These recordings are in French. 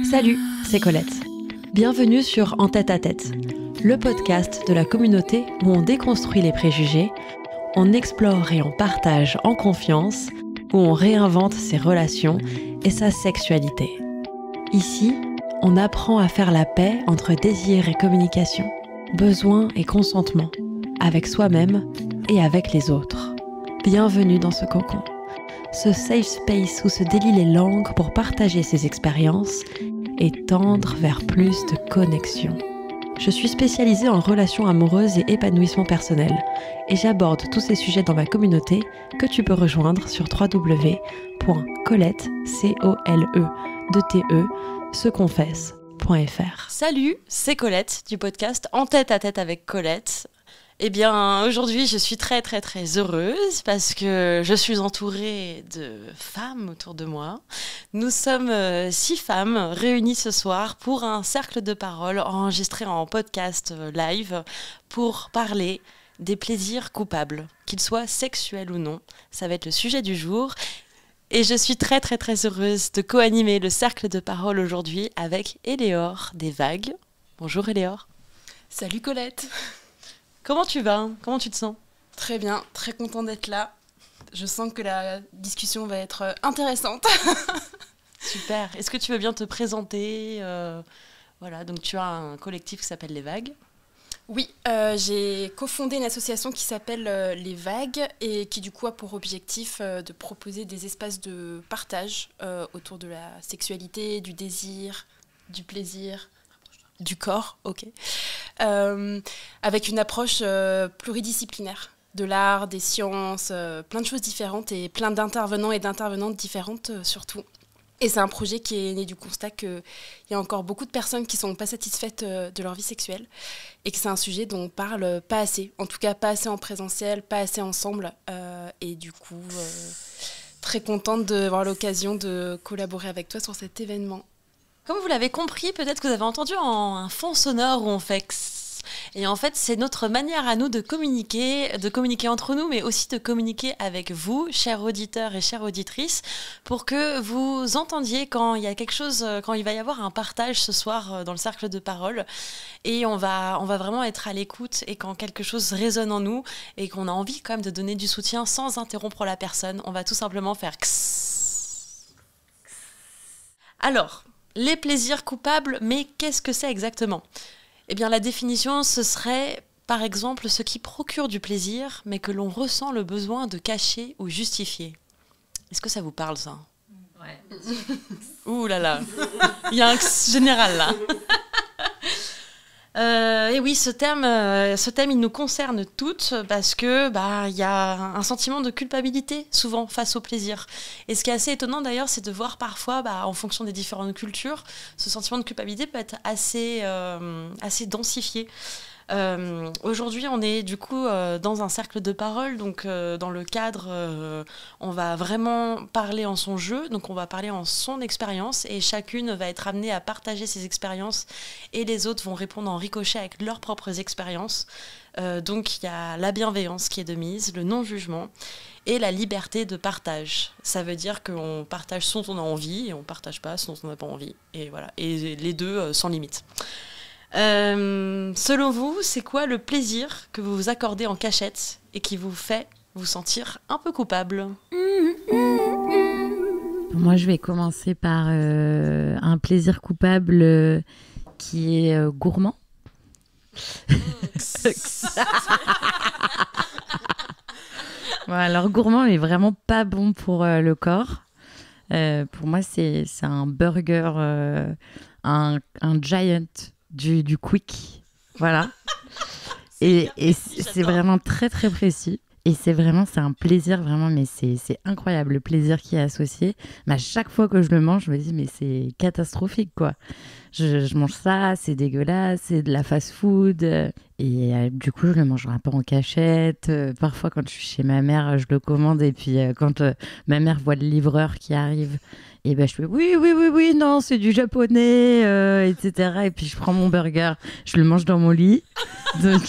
Salut, c'est Colette. Bienvenue sur En tête à tête, le podcast de la communauté où on déconstruit les préjugés, on explore et on partage en confiance, où on réinvente ses relations et sa sexualité. Ici, on apprend à faire la paix entre désir et communication, besoin et consentement, avec soi-même et avec les autres. Bienvenue dans ce cocon, ce safe space où se délient les langues pour partager ses expériences et tendre vers plus de connexion. Je suis spécialisée en relations amoureuses et épanouissement personnel et j'aborde tous ces sujets dans ma communauté que tu peux rejoindre sur www.colette.seconfesse.fr. Salut, c'est Colette du podcast En tête à tête avec Colette. Eh bien, aujourd'hui, je suis très heureuse parce que je suis entourée de femmes autour de moi. Nous sommes 6 femmes réunies ce soir pour un cercle de parole enregistré en podcast live pour parler des plaisirs coupables, qu'ils soient sexuels ou non. Ça va être le sujet du jour. Et je suis très heureuse de co-animer le cercle de parole aujourd'hui avec Éléor des Vagues. Bonjour Éléor. Salut Colette. Comment tu vas ? Comment tu te sens ? Très bien, très content d'être là. Je sens que la discussion va être intéressante. Super. Est-ce que tu veux bien te présenter ? Voilà, donc tu as un collectif qui s'appelle Les Vagues. Oui, j'ai cofondé une association qui s'appelle Les Vagues et qui du coup a pour objectif de proposer des espaces de partage autour de la sexualité, du désir, du plaisir, du corps, ok. Avec une approche pluridisciplinaire de l'art, des sciences, plein de choses différentes et plein d'intervenants et d'intervenantes différentes surtout. Et c'est un projet qui est né du constat qu'il y a encore beaucoup de personnes qui ne sont pas satisfaites de leur vie sexuelle et que c'est un sujet dont on parle pas assez, en tout cas pas assez en présentiel, pas assez ensemble. Et du coup, très contente d'avoir l'occasion de collaborer avec toi sur cet événement. Comme vous l'avez compris, peut-être que vous avez entendu un fond sonore où on fait x. Et en fait, c'est notre manière à nous de communiquer entre nous, mais aussi de communiquer avec vous, chers auditeurs et chères auditrices, pour que vous entendiez quand il y a quelque chose, quand il va y avoir un partage ce soir dans le cercle de parole. Et on va vraiment être à l'écoute et quand quelque chose résonne en nous et qu'on a envie quand même de donner du soutien sans interrompre la personne, on va tout simplement faire x. Alors, les plaisirs coupables, mais qu'est-ce que c'est exactement ? Eh bien, la définition, ce serait, par exemple, ce qui procure du plaisir, mais que l'on ressent le besoin de cacher ou justifier. Est-ce que ça vous parle, ça ? Ouais. Ouh là là, il y a un général, là. Et oui, ce thème, il nous concerne toutes parce que il y a un sentiment de culpabilité souvent face au plaisir. Et ce qui est assez étonnant d'ailleurs, c'est de voir parfois, en fonction des différentes cultures, ce sentiment de culpabilité peut être assez densifié. Aujourd'hui, on est du coup dans un cercle de parole, donc dans le cadre, on va vraiment parler en son jeu, donc on va parler en son expérience et chacune va être amenée à partager ses expériences et les autres vont répondre en ricochet avec leurs propres expériences. Donc il y a la bienveillance qui est de mise, le non-jugement et la liberté de partage. Ça veut dire qu'on partage ce dont on a envie et on ne partage pas ce dont on n'a pas envie. Et voilà, et les deux sans limite. Selon vous, c'est quoi le plaisir que vous vous accordez en cachette et qui vous fait vous sentir un peu coupable ? Moi, je vais commencer par un plaisir coupable qui est gourmand. Bon, alors, gourmand est vraiment pas bon pour le corps. Pour moi, c'est un burger, un giant du quick, voilà. et c'est vraiment très précis et c'est un plaisir vraiment, mais c'est incroyable le plaisir qui est associé. Mais à chaque fois que je le mange, je me dis mais c'est catastrophique quoi. Je mange ça, c'est dégueulasse, c'est de la fast-food et du coup je le mange un peu en cachette. Parfois quand je suis chez ma mère, je le commande et puis quand ma mère voit le livreur qui arrive, et je fais oui, non, c'est du japonais, etc. Et puis je prends mon burger, je le mange dans mon lit. Donc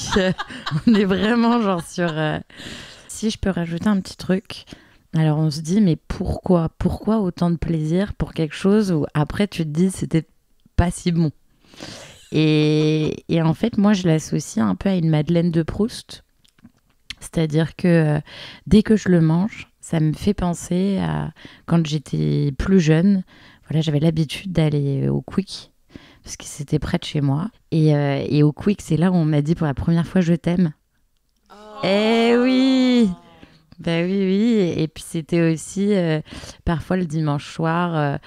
on est vraiment genre sur... Si je peux rajouter un petit truc, alors on se dit mais pourquoi autant de plaisir pour quelque chose où après tu te dis c'était pas si bon. Et en fait, moi, je l'associe un peu à une Madeleine de Proust. C'est-à-dire que dès que je le mange, ça me fait penser à quand j'étais plus jeune. Voilà, j'avais l'habitude d'aller au Quick parce que c'était près de chez moi. Et au Quick, c'est là où on m'a dit pour la première fois je t'aime. Oh. Eh oui! Ben oui, oui. Et puis c'était aussi parfois le dimanche soir,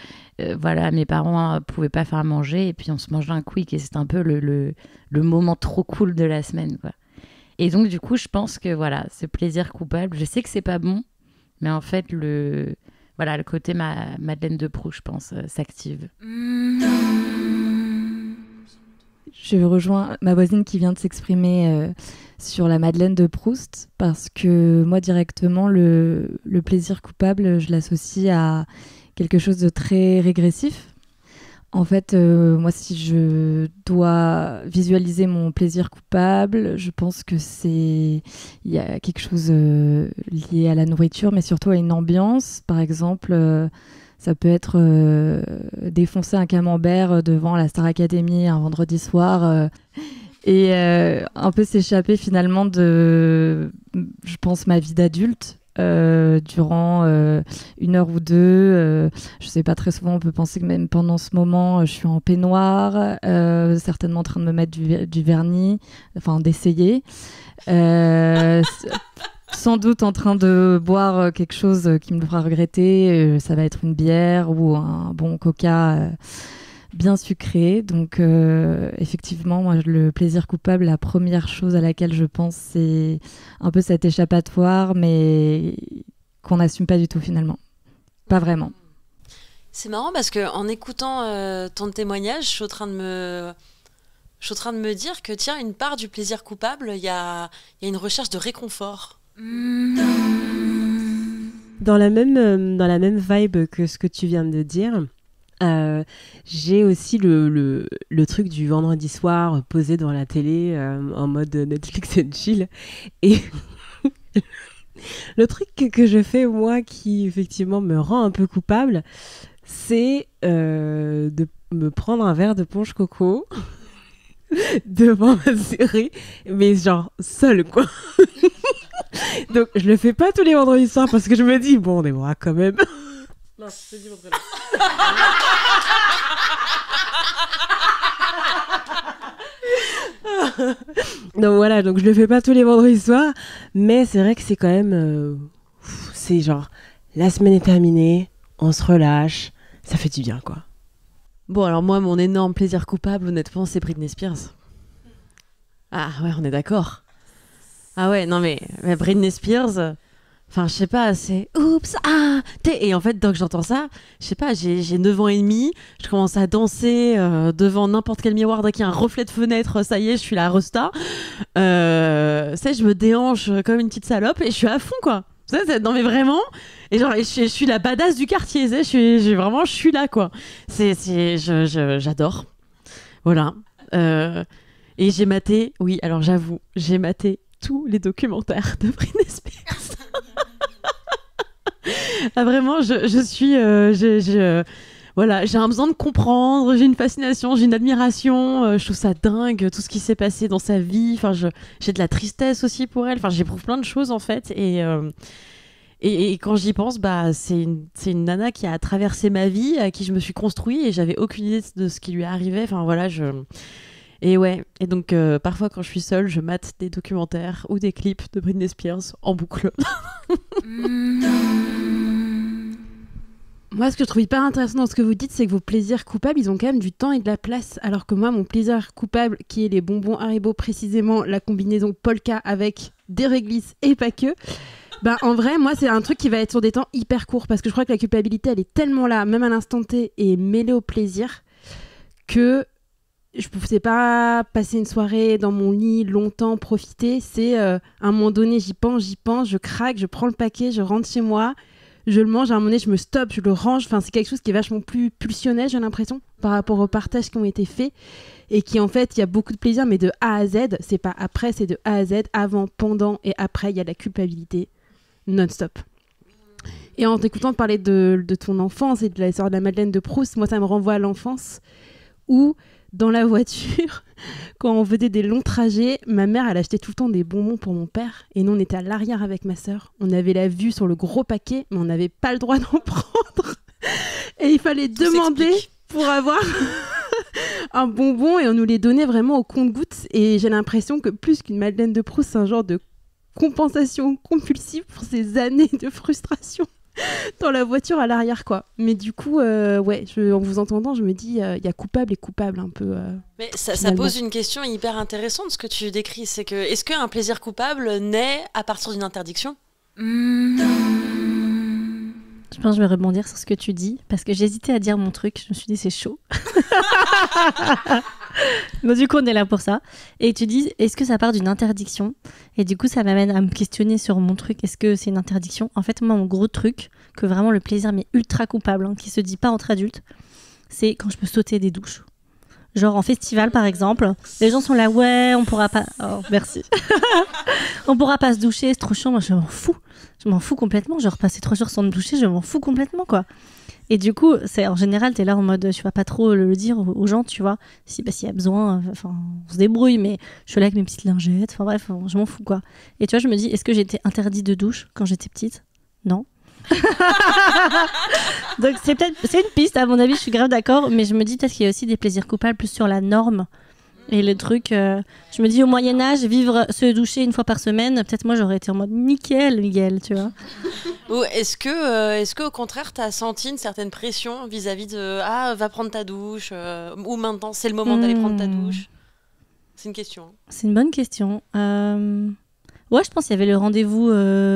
voilà, mes parents pouvaient pas faire à manger et puis on se mangeait un Quick et c'était un peu le moment trop cool de la semaine, quoi. Et donc, du coup, je pense que voilà, ce plaisir coupable, je sais que c'est pas bon, mais en fait, le côté Madeleine de Proust, je pense, s'active. Je rejoins ma voisine qui vient de s'exprimer sur la Madeleine de Proust, parce que moi, directement, le plaisir coupable, je l'associe à quelque chose de très régressif. En fait, moi, si je dois visualiser mon plaisir coupable, je pense que il y a quelque chose lié à la nourriture, mais surtout à une ambiance. Par exemple, ça peut être défoncer un camembert devant la Star Academy un vendredi soir et un peu s'échapper finalement de, je pense, ma vie d'adulte. Durant 1 heure ou 2, je sais pas, très souvent on peut penser que même pendant ce moment je suis en peignoir, certainement en train de me mettre du vernis, enfin d'essayer, sans doute en train de boire quelque chose qui me le fera regretter, ça va être une bière ou un bon coca bien sucré. Donc effectivement, moi, le plaisir coupable, la première chose à laquelle je pense, c'est un peu cet échappatoire, mais qu'on n'assume pas du tout finalement. Pas vraiment. C'est marrant parce qu'en écoutant ton témoignage, je suis en train de me dire que tiens, une part du plaisir coupable, il y a une recherche de réconfort. Dans la même vibe que ce que tu viens de dire, j'ai aussi le truc du vendredi soir posé devant la télé en mode Netflix and chill. Et le truc que je fais, moi, qui effectivement me rend un peu coupable, c'est de me prendre un verre de punch coco devant ma série, mais genre seule, quoi. Donc je le fais pas tous les vendredis soirs parce que je me dis, bon, on est moi quand même. Non, je te dis votre donc voilà, donc je le fais pas tous les vendredis soirs, mais c'est vrai que c'est quand même c'est genre la semaine est terminée, on se relâche, ça fait du bien, quoi. Bon, alors moi, mon énorme plaisir coupable, honnêtement, c'est Britney Spears. Ah ouais, on est d'accord. Ah ouais, non mais Britney Spears, enfin je sais pas, c'est oups, ah, et en fait, dès que j'entends ça, je sais pas, j'ai 9 ans et demi, je commence à danser devant n'importe quel miroir, dès qu'il y a un reflet de fenêtre, ça y est, je suis la resta. Je me déhanche comme une petite salope et je suis à fond, quoi. Non mais vraiment, et genre je suis la badass du quartier, je suis là, quoi. J'adore. Voilà. Et j'ai maté, oui, alors j'avoue, j'ai maté tous les documentaires de Britney Spears. Ah, vraiment, je suis voilà, j'ai un besoin de comprendre, j'ai une fascination, j'ai une admiration, je trouve ça dingue tout ce qui s'est passé dans sa vie, enfin j'ai de la tristesse aussi pour elle, enfin j'éprouve plein de choses en fait, et quand j'y pense, bah c'est une nana qui a traversé ma vie, à qui je me suis construit, et j'avais aucune idée de ce qui lui arrivait, enfin voilà, et ouais, et donc parfois quand je suis seule, je mate des documentaires ou des clips de Britney Spears en boucle. Moi, ce que je trouve hyper intéressant dans ce que vous dites, c'est que vos plaisirs coupables, ils ont quand même du temps et de la place. Alors que moi, mon plaisir coupable, qui est les bonbons Haribo, précisément la combinaison Polka avec des réglisses et pas que, bah, en vrai, moi, c'est un truc qui va être sur des temps hyper courts. Parce que je crois que la culpabilité, elle est tellement là, même à l'instant T, et mêlée au plaisir, que je ne pouvais pas passer une soirée dans mon lit longtemps, profiter. C'est à un moment donné, j'y pense, je craque, je prends le paquet, je rentre chez moi. Je le mange, à un moment donné, je me stoppe, je le range. Enfin, c'est quelque chose qui est vachement plus pulsionnel, j'ai l'impression, par rapport aux partages qui ont été faits. Et qui, en fait, il y a beaucoup de plaisir, mais de A à Z. C'est pas après, c'est de A à Z. Avant, pendant et après, il y a la culpabilité non-stop. Et en t'écoutant parler de ton enfance et de l'histoire de la Madeleine de Proust, moi, ça me renvoie à l'enfance, où dans la voiture, quand on faisait des longs trajets, ma mère, elle achetait tout le temps des bonbons pour mon père. Et nous, on était à l'arrière avec ma sœur. On avait la vue sur le gros paquet, mais on n'avait pas le droit d'en prendre. Et il fallait demander pour avoir un bonbon et on nous les donnait vraiment au compte-gouttes. Et j'ai l'impression que plus qu'une Madeleine de Proust, c'est un genre de compensation compulsive pour ces années de frustration dans la voiture à l'arrière, quoi. Mais du coup, en vous entendant, je me dis, il y a coupable et coupable un peu. Mais ça pose une question hyper intéressante, ce que tu décris. C'est que, est-ce qu'un plaisir coupable naît à partir d'une interdiction ? Je pense que je vais rebondir sur ce que tu dis, parce que j'hésitais à dire mon truc. Je me suis dit, c'est chaud. Donc, du coup, on est là pour ça. Et tu dis, est-ce que ça part d'une interdiction ? Et du coup, ça m'amène à me questionner sur mon truc. Est-ce que c'est une interdiction ? En fait, moi, mon gros truc, que vraiment le plaisir m'est ultra coupable, qui se dit pas entre adultes, c'est quand je peux sauter des douches. Genre en festival, par exemple, les gens sont là, ouais, on pourra pas... Oh, merci. On pourra pas se doucher, c'est trop chiant. Moi, je m'en fous. Je m'en fous complètement. Genre, passer 3 jours sans me doucher, je m'en fous complètement, quoi. Et du coup, en général, t'es là en mode, tu vas pas trop le dire aux gens, tu vois. S'il y a besoin, on se débrouille, mais je suis là avec mes petites lingettes. Enfin bref, je m'en fous, quoi. Et tu vois, je me dis, est-ce que j'étais interdite de douche quand j'étais petite ? Non. Donc c'est une piste, à mon avis, je suis grave d'accord, mais je me dis peut-être qu'il y a aussi des plaisirs coupables plus sur la norme. Et le truc, je me dis au Moyen-Âge, se doucher une fois par semaine, peut-être moi j'aurais été en mode nickel, tu vois. Ou est-ce que au contraire t'as senti une certaine pression vis-à-vis de va prendre ta douche, ou maintenant c'est le moment d'aller prendre ta douche ? C'est une question. C'est une bonne question. Ouais, je pense qu'il y avait le rendez-vous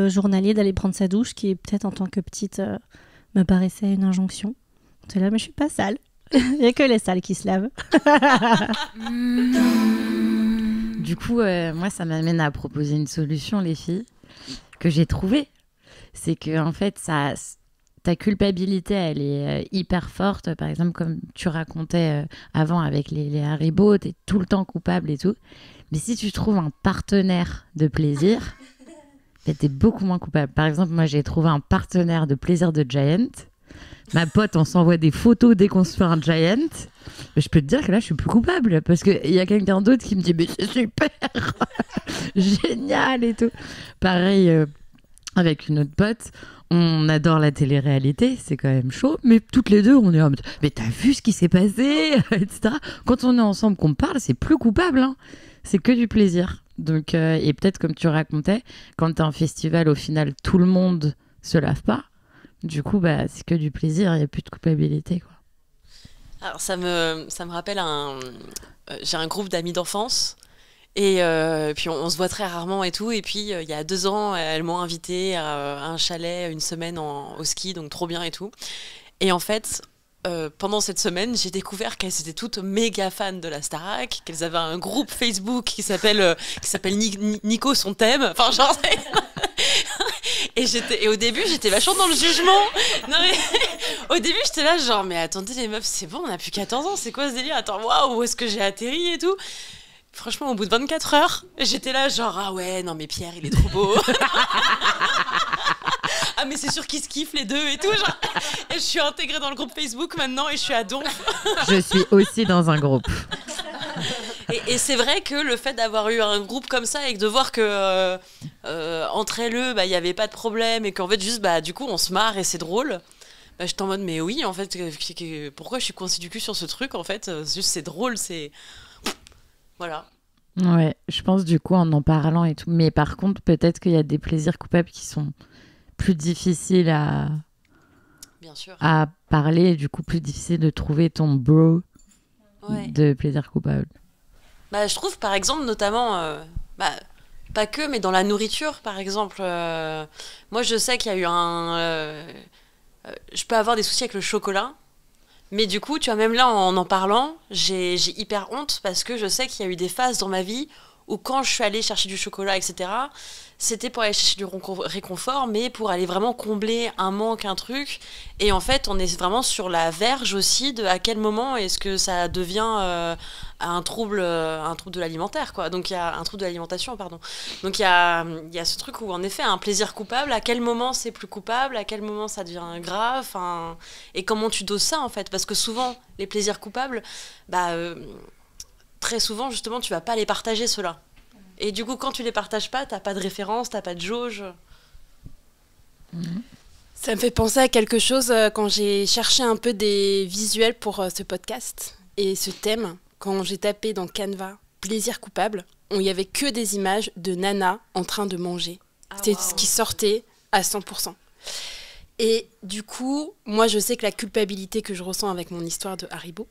journalier d'aller prendre sa douche, qui peut-être en tant que petite me paraissait une injonction. C'est là, mais je suis pas sale. Il n'y a que les sales qui se lavent. Du coup, moi, ça m'amène à proposer une solution, les filles, que j'ai trouvée. C'est que, en fait, ta culpabilité, elle est hyper forte. Par exemple, comme tu racontais avant avec les Haribo, t'es tout le temps coupable et tout. Mais si tu trouves un partenaire de plaisir, t'es beaucoup moins coupable. Par exemple, moi, j'ai trouvé un partenaire de plaisir de Giant. Ma pote, on s'envoie des photos dès qu'on se fait un Giant. Je peux te dire que là, je suis plus coupable parce qu'il y a quelqu'un d'autre qui me dit « Mais c'est super génial !» et tout. Pareil, avec une autre pote, on adore la télé-réalité, c'est quand même chaud. Mais toutes les deux, on est en mode « Mais t'as vu ce qui s'est passé ?» etc. Quand on est ensemble, qu'on parle, c'est plus coupable. Hein. C'est que du plaisir. Donc, et peut-être comme tu racontais, quand t'es en festival, au final, tout le monde se lave pas. Du coup, c'est que du plaisir, il n'y a plus de culpabilité, quoi. Alors, ça me rappelle j'ai un groupe d'amis d'enfance et puis on se voit très rarement et tout. Et puis, il y a 2 ans, elles m'ont invitée à un chalet, une semaine au ski, donc trop bien et tout. Et en fait, pendant cette semaine, j'ai découvert qu'elles étaient toutes méga fans de la Starac, qu'elles avaient un groupe Facebook qui s'appelle Nico son thème. Enfin, genre... Et au début, j'étais vachement dans le jugement. Non, mais au début, j'étais là, genre, mais attendez, les meufs, c'est bon, on n'a plus 14 ans, c'est quoi ce délire ? Attends, waouh, où est-ce que j'ai atterri et tout ? Franchement, au bout de 24 heures, j'étais là, genre, ah ouais, non, mais Pierre, il est trop beau. Ah, mais c'est sûr qu'ils se kiffent les deux et tout. Genre. Et je suis intégrée dans le groupe Facebook maintenant et je suis à Donf. Je suis aussi dans un groupe. Et c'est vrai que le fait d'avoir eu un groupe comme ça et de voir que entre elles, il n'y avait pas de problème et qu'en fait, juste, du coup, on se marre et c'est drôle. J'étais en mode, mais oui, en fait, pourquoi je suis coincée du cul sur ce truc, en fait, juste c'est drôle, c'est... Voilà. Ouais, je pense du coup en parlant et tout. Mais par contre, peut-être qu'il y a des plaisirs coupables qui sont plus difficiles Bien sûr. à parler, et du coup plus difficile de trouver ton bro de plaisir coupable. Je trouve par exemple notamment, pas que, mais dans la nourriture par exemple. Moi je sais qu'il y a eu je peux avoir des soucis avec le chocolat. Mais du coup, tu vois, même là, en parlant, j'ai hyper honte parce que je sais qu'il y a eu des phases dans ma vie où quand je suis allée chercher du chocolat, etc., c'était pour aller chercher du réconfort, mais pour aller vraiment combler un manque, un truc. Et en fait, on est vraiment sur la verge aussi de à quel moment est-ce que ça devient un trouble de l'alimentaire, quoi. Donc il y a un trouble de l'alimentation, pardon. Donc il y a ce truc où en effet un plaisir coupable, à quel moment c'est plus coupable, à quel moment ça devient grave, et comment tu doses ça en fait, parce que souvent les plaisirs coupables, très souvent justement tu vas pas les partager ceux-là. Et du coup quand tu les partages pas, t'as pas de référence, t'as pas de jauge. Ça me fait penser à quelque chose quand j'ai cherché un peu des visuels pour ce podcast et ce thème. Quand j'ai tapé dans Canva plaisir coupable, il n'y avait que des images de Nana en train de manger. C'était ce qui sortait à 100%. Et du coup, moi je sais que la culpabilité que je ressens avec mon histoire de Haribo,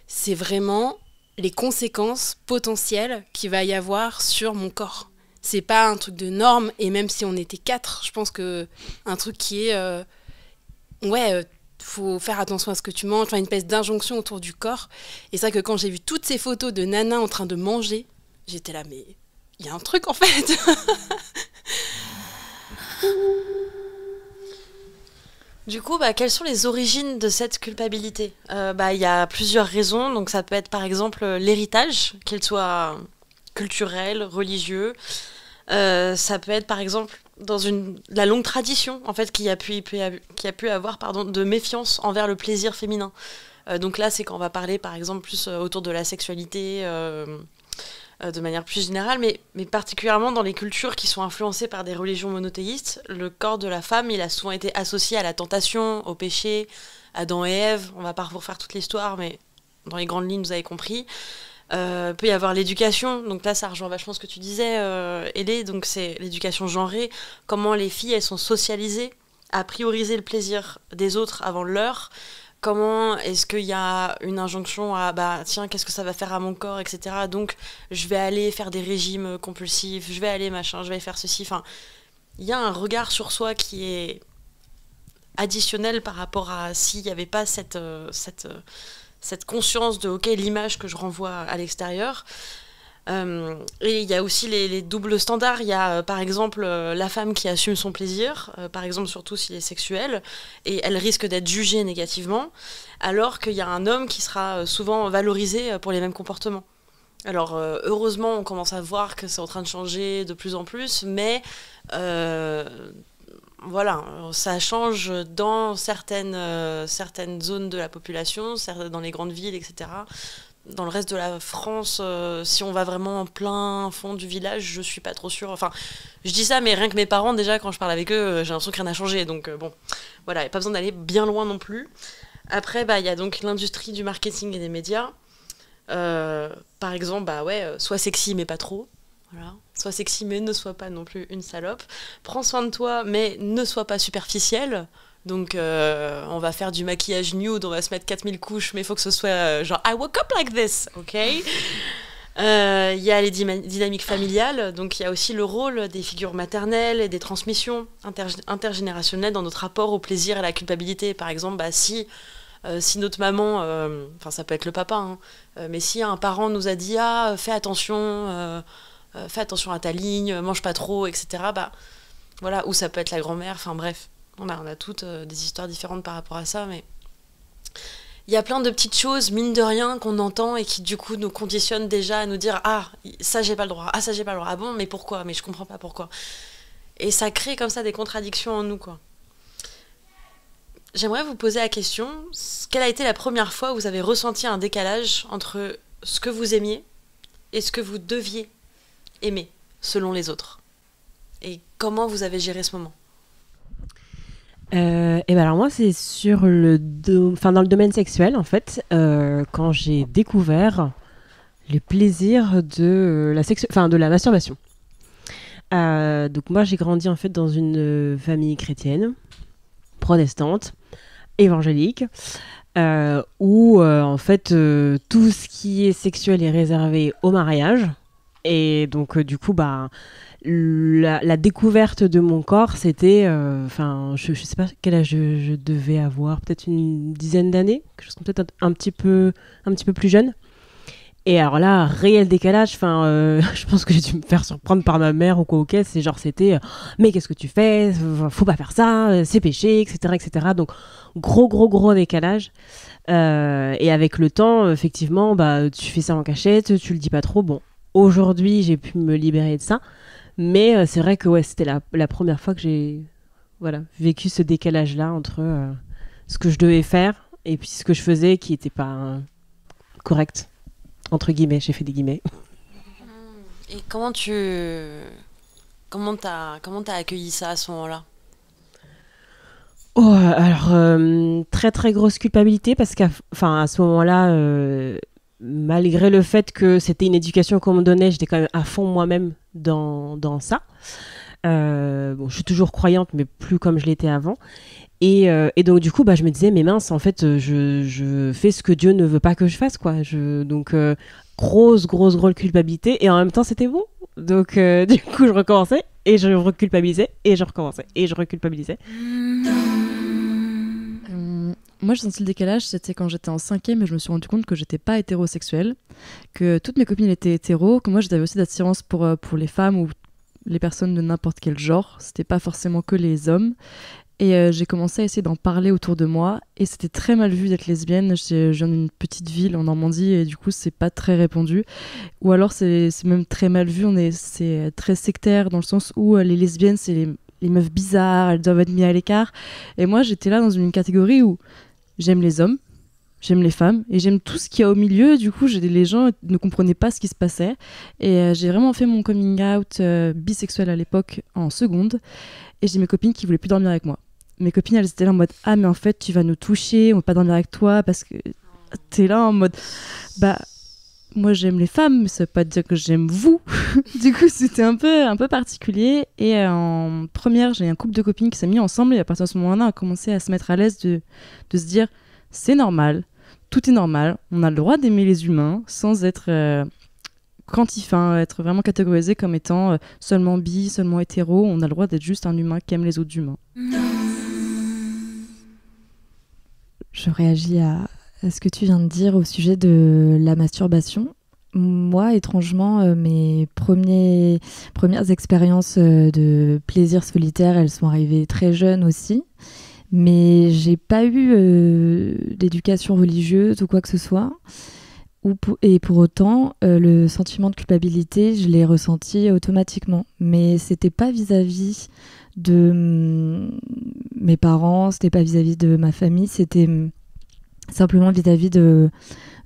c'est vraiment les conséquences potentielles qu'il va y avoir sur mon corps. C'est pas un truc de norme, et même si on était 4, je pense que un truc qui est faut faire attention à ce que tu manges, une espèce d'injonction autour du corps. Et c'est vrai que quand j'ai vu toutes ces photos de Nana en train de manger, j'étais là, mais il y a un truc en fait. Du coup, quelles sont les origines de cette culpabilité ? Il y a plusieurs raisons. Donc ça peut être par exemple l'héritage, qu'il soit culturel, religieux. Ça peut être par exemple dans la longue tradition en fait qui a pu avoir de méfiance envers le plaisir féminin. Donc là, c'est quand on va parler par exemple plus autour de la sexualité de manière plus générale, mais particulièrement dans les cultures qui sont influencées par des religions monothéistes, le corps de la femme, il a souvent été associé à la tentation, au péché, Adam et Ève. On va pas refaire toute l'histoire, mais dans les grandes lignes, vous avez compris. Peut y avoir l'éducation, donc là ça rejoint vachement ce que tu disais, Hélé, donc c'est l'éducation genrée, comment les filles elles sont socialisées à prioriser le plaisir des autres avant le leur, comment est-ce qu'il y a une injonction à tiens qu'est-ce que ça va faire à mon corps, etc. Donc je vais aller faire des régimes compulsifs, je vais aller machin, je vais faire ceci, il y a un regard sur soi qui est additionnel par rapport à s'il n'y avait pas cette conscience de l'image que je renvoie à l'extérieur. Et il y a aussi les doubles standards. Il y a par exemple la femme qui assume son plaisir, par exemple surtout s'il est sexuel, et elle risque d'être jugée négativement, alors qu'il y a un homme qui sera souvent valorisé pour les mêmes comportements. Alors heureusement on commence à voir que c'est en train de changer de plus en plus, mais voilà, ça change dans certaines zones de la population, dans les grandes villes, etc. Dans le reste de la France, si on va vraiment en plein fond du village, je suis pas trop sûre. Enfin, je dis ça, mais rien que mes parents, déjà, quand je parle avec eux, j'ai l'impression que rien n'a changé. Donc bon, voilà, il n'y a pas besoin d'aller bien loin non plus. Après, il y a donc l'industrie du marketing et des médias. Par exemple, sois sexy, mais pas trop. Voilà. Sois sexy, mais ne sois pas non plus une salope. Prends soin de toi, mais ne sois pas superficielle. Donc, on va faire du maquillage nude, on va se mettre 4000 couches, mais il faut que ce soit genre I woke up like this, ok. Il y a les dynamiques familiales, donc il y a aussi le rôle des figures maternelles et des transmissions intergénérationnelles dans notre rapport au plaisir et à la culpabilité. Par exemple, si notre maman, ça peut être le papa, mais si un parent nous a dit fais attention à ta ligne, mange pas trop, etc. Voilà, ou ça peut être la grand-mère, enfin bref. On a toutes des histoires différentes par rapport à ça, mais il y a plein de petites choses, mine de rien, qu'on entend et qui du coup nous conditionnent déjà à nous dire ça j'ai pas le droit, ça j'ai pas le droit, bon mais pourquoi, mais je comprends pas pourquoi. Et ça crée comme ça des contradictions en nous, quoi. J'aimerais vous poser la question, quelle a été la première fois où vous avez ressenti un décalage entre ce que vous aimiez et ce que vous deviez aimer selon les autres, et comment vous avez géré ce moment? Alors moi c'est dans le domaine sexuel en fait, quand j'ai découvert les plaisirs de la masturbation. Donc moi j'ai grandi en fait dans une famille chrétienne, protestante, évangélique, où en fait tout ce qui est sexuel est réservé au mariage, et donc du coup la découverte de mon corps, c'était, je sais pas quel âge je devais avoir, peut-être une dizaine d'années, quelque chose comme peut-être un petit peu plus jeune. Et alors là, réel décalage, je pense que j'ai dû me faire surprendre par ma mère ou quoi, ok, c'est genre c'était mais qu'est-ce que tu fais, faut pas faire ça, c'est péché, etc., etc. Donc gros décalage. Et avec le temps, effectivement, tu fais ça en cachette, tu le dis pas trop. Bon, aujourd'hui, j'ai pu me libérer de ça, mais c'est vrai que ouais, c'était la première fois que j'ai vécu ce décalage-là entre ce que je devais faire et puis ce que je faisais qui était pas correct. Entre guillemets, j'ai fait des guillemets. Et comment t'as accueilli ça à ce moment-là? Oh, alors, très très grosse culpabilité parce qu'à ce moment-là, malgré le fait que c'était une éducation qu'on me donnait, j'étais quand même à fond moi-même dans ça. Bon, je suis toujours croyante, mais plus comme je l'étais avant. Et donc du coup, je me disais, mais mince, en fait, je fais ce que Dieu ne veut pas que je fasse, quoi. Donc grosse culpabilité. Et en même temps, c'était bon. Donc du coup, je recommençais et je reculpabilisais et je recommençais et je reculpabilisais. Moi, j'ai senti le décalage, c'était quand j'étais en 5e et je me suis rendu compte que j'étais pas hétérosexuelle, que toutes mes copines étaient hétéros, que moi j'avais aussi d'attirance pour les femmes ou les personnes de n'importe quel genre. C'était pas forcément que les hommes. Et j'ai commencé à essayer d'en parler autour de moi. Et c'était très mal vu d'être lesbienne. Je viens d'une petite ville en Normandie et du coup, c'est pas très répandu. Ou alors, c'est même très mal vu. C'est très sectaire dans le sens où les lesbiennes, c'est les meufs bizarres, elles doivent être mises à l'écart. Et moi, j'étais là dans une catégorie où j'aime les hommes, j'aime les femmes et j'aime tout ce qu'il y a au milieu. Du coup, les gens ne comprenaient pas ce qui se passait. Et j'ai vraiment fait mon coming out bisexuel à l'époque en seconde. Et j'ai mes copines qui voulaient plus dormir avec moi. Mes copines, elles étaient là en mode « Ah, mais en fait, tu vas nous toucher, on va pas dormir avec toi parce que t'es là en mode « moi, j'aime les femmes, mais ça veut pas dire que j'aime vous. » Du coup, c'était un peu particulier. Et en première, j'ai un couple de copines qui s'est mis ensemble et à partir de ce moment-là, on a commencé à se mettre à l'aise de se dire « C'est normal, tout est normal, on a le droit d'aimer les humains sans être... être vraiment catégorisé comme étant seulement bi, seulement hétéro. On a le droit d'être juste un humain qui aime les autres humains. » Je réagis à ce que tu viens de dire au sujet de la masturbation. Moi, étrangement, mes premières expériences de plaisir solitaire, elles sont arrivées très jeunes aussi. Mais j'ai pas eu d'éducation religieuse ou quoi que ce soit. Et pour autant, le sentiment de culpabilité, je l'ai ressenti automatiquement. Mais c'était pas vis-à-vis de mes parents, c'était pas vis-à-vis de ma famille, c'était simplement vis-à-vis de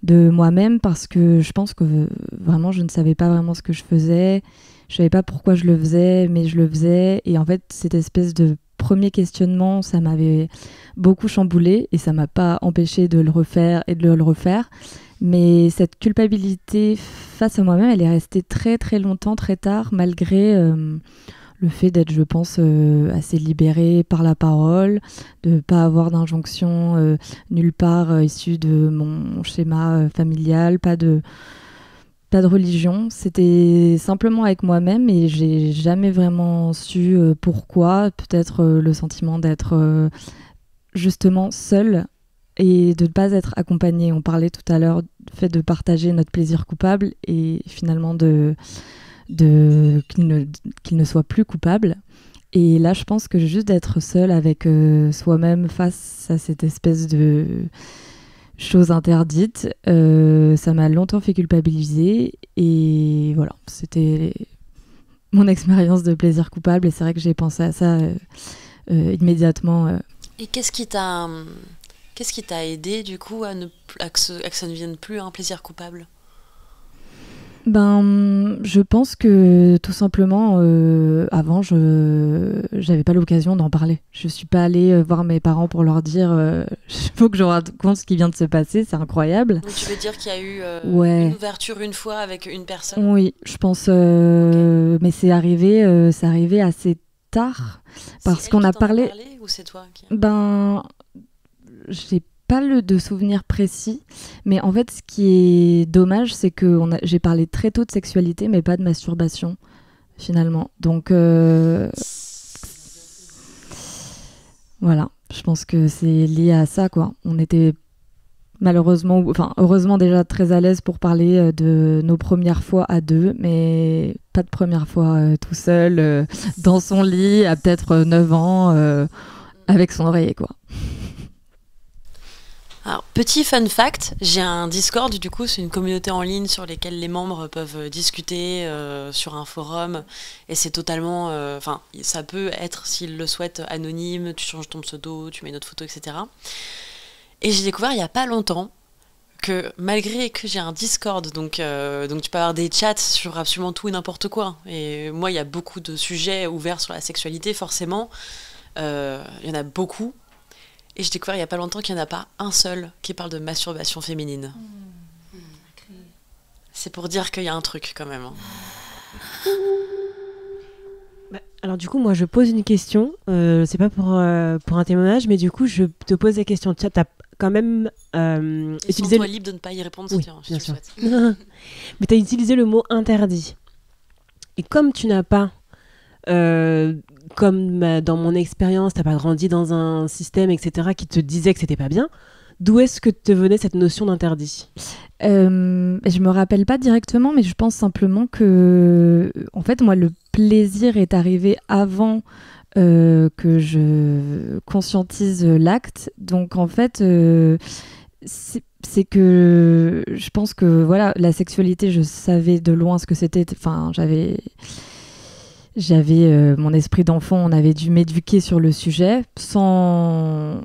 moi-même parce que je pense que vraiment, je ne savais pas vraiment ce que je faisais. Je savais pas pourquoi je le faisais, mais je le faisais. Et en fait, cette espèce de premier questionnement, ça m'avait beaucoup chamboulé et ça m'a pas empêché de le refaire et de le refaire. Mais cette culpabilité face à moi-même, elle est restée très très longtemps, très tard, malgré le fait d'être, je pense, assez libérée par la parole, de ne pas avoir d'injonction nulle part issue de mon schéma familial, pas de religion. C'était simplement avec moi-même et j'ai jamais vraiment su pourquoi. Peut-être le sentiment d'être justement seule et de ne pas être accompagnée. On parlait tout à l'heure du fait de partager notre plaisir coupable et finalement qu'il ne soit plus coupable. Et là, je pense que juste d'être seule avec soi-même face à cette espèce de chose interdite, ça m'a longtemps fait culpabiliser. Et voilà, c'était mon expérience de plaisir coupable. Et c'est vrai que j'ai pensé à ça immédiatement. Et qu'est-ce qui t'a aidé du coup à que ça ne devienne plus un plaisir coupable? Je pense que tout simplement, avant, je n'avais pas l'occasion d'en parler. Je suis pas allée voir mes parents pour leur dire il faut que je raconte ce qui vient de se passer, c'est incroyable. Donc, tu veux dire qu'il y a eu ouais. une ouverture une fois avec une personne? Oui, je pense, okay. Mais c'est arrivé assez tard parce qu'on a parlé. Ou c'est toi qui... j'ai pas de souvenir précis, mais en fait, ce qui est dommage, c'est que j'ai parlé très tôt de sexualité, mais pas de masturbation, finalement. Donc, voilà, je pense que c'est lié à ça, quoi. On était malheureusement, heureusement déjà très à l'aise pour parler de nos premières fois à deux, mais pas de première fois tout seul, dans son lit, à peut-être 9 ans, avec son oreiller, quoi. Alors, petit fun fact, j'ai un Discord, du coup, c'est une communauté en ligne sur laquelle les membres peuvent discuter sur un forum, et c'est totalement... ça peut être, s'ils le souhaitent, anonyme, tu changes ton pseudo, tu mets une autre photo, etc. Et j'ai découvert il n'y a pas longtemps que malgré que j'ai un Discord, donc tu peux avoir des chats sur absolument tout et n'importe quoi, et moi, il y a beaucoup de sujets ouverts sur la sexualité, forcément, il y en a beaucoup. Et j'ai découvert il n'y a pas longtemps qu'il n'y en a pas un seul qui parle de masturbation féminine. C'est pour dire qu'il y a un truc quand même. Alors du coup, moi, je pose une question. C'est pas pour un témoignage, mais du coup, je te pose la question. Tu as quand même utilisé... Sens-toi libre de ne pas y répondre, oui, si bien tu sûr. le souhaites. Mais tu as utilisé le mot interdit. Et comme tu n'as pas... comme dans mon expérience, t'as pas grandi dans un système, etc., qui te disait que c'était pas bien, d'où est-ce que te venait cette notion d'interdit ? Je me rappelle pas directement, mais je pense simplement que, en fait, moi, le plaisir est arrivé avant que je conscientise l'acte. Donc, en fait, c'est que je pense que, voilà, la sexualité, je savais de loin ce que c'était. Enfin, j'avais mon esprit d'enfant, on avait dû m'éduquer sur le sujet sans...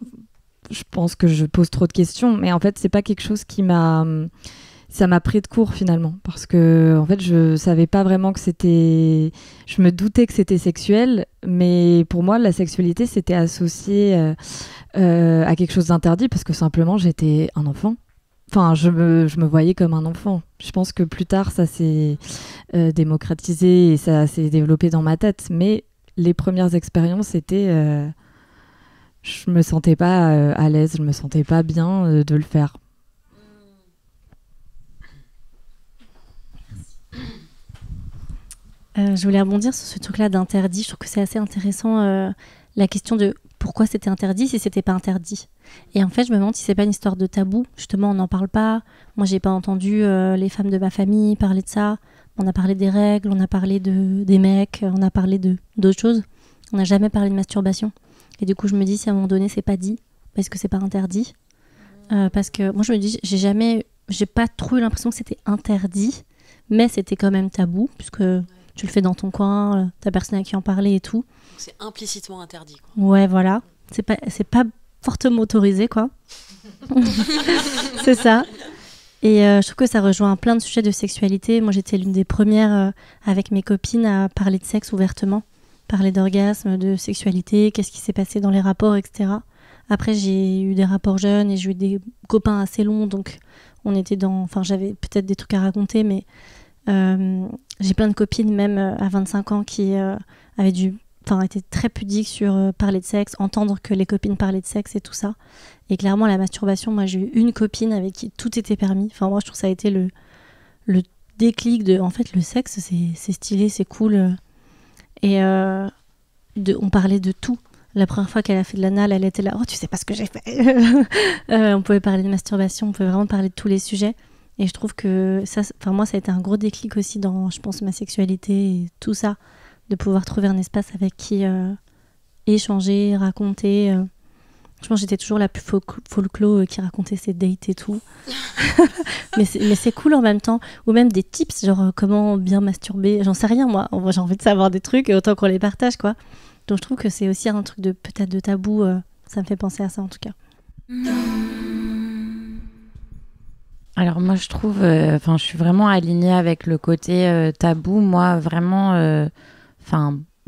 Je pense que je pose trop de questions, mais en fait, c'est pas quelque chose qui m'a... Ça m'a pris de court finalement, parce que en fait, je savais pas vraiment que c'était... Je me doutais que c'était sexuel, mais pour moi, la sexualité, c'était associé à quelque chose d'interdit, parce que simplement, j'étais un enfant. Enfin, je me voyais comme un enfant. Je pense que plus tard, ça s'est démocratisé et ça s'est développé dans ma tête. Mais les premières expériences, c'était... je me sentais pas à l'aise, je me sentais pas bien de le faire. Je voulais rebondir sur ce truc-là d'interdit. Je trouve que c'est assez intéressant, la question de pourquoi c'était interdit si c'était pas interdit. Et en fait, je me demande si c'est pas une histoire de tabou. Justement, on n'en parle pas. Moi, j'ai pas entendu les femmes de ma famille parler de ça. On a parlé des règles, on a parlé des mecs, on a parlé d'autres choses. On n'a jamais parlé de masturbation. Et du coup, je me dis si à un moment donné, c'est pas dit, parce que c'est pas interdit. Parce que moi, je me dis, j'ai pas trop eu l'impression que c'était interdit, mais c'était quand même tabou, puisque tu le fais dans ton coin, t'as personne à qui en parler et tout. Donc c'est implicitement interdit, quoi. Ouais, voilà. C'est pas fortement autorisé, quoi. C'est ça. Et je trouve que ça rejoint plein de sujets de sexualité. Moi, j'étais l'une des premières avec mes copines à parler de sexe ouvertement, parler d'orgasme, de sexualité, qu'est-ce qui s'est passé dans les rapports, etc. Après, j'ai eu des rapports jeunes et j'ai eu des copains assez longs, donc on était dans... Enfin, j'avais peut-être des trucs à raconter, mais j'ai plein de copines, même à 25 ans, qui avaient étaient très pudiques sur parler de sexe, entendre que les copines parlaient de sexe et tout ça. Et clairement, la masturbation, moi, j'ai eu une copine avec qui tout était permis. Enfin, moi, je trouve que ça a été le déclic de... En fait, le sexe, c'est stylé, c'est cool. Et on parlait de tout. La première fois qu'elle a fait de l'anal, elle était là, oh, tu sais pas ce que j'ai fait. On pouvait parler de masturbation, on pouvait vraiment parler de tous les sujets. Et je trouve que ça, moi, ça a été un gros déclic aussi dans, je pense, ma sexualité et tout ça, de pouvoir trouver un espace avec qui échanger, raconter. Je pense que j'étais toujours la plus folklore qui racontait ses dates et tout. mais c'est cool en même temps. Ou même des tips, genre comment bien masturber. J'en sais rien, moi. J'ai envie de savoir des trucs et autant qu'on les partage, quoi. Donc je trouve que c'est aussi un truc peut-être de tabou. Ça me fait penser à ça, en tout cas. Alors moi, je trouve... je suis vraiment alignée avec le côté tabou. Moi, vraiment...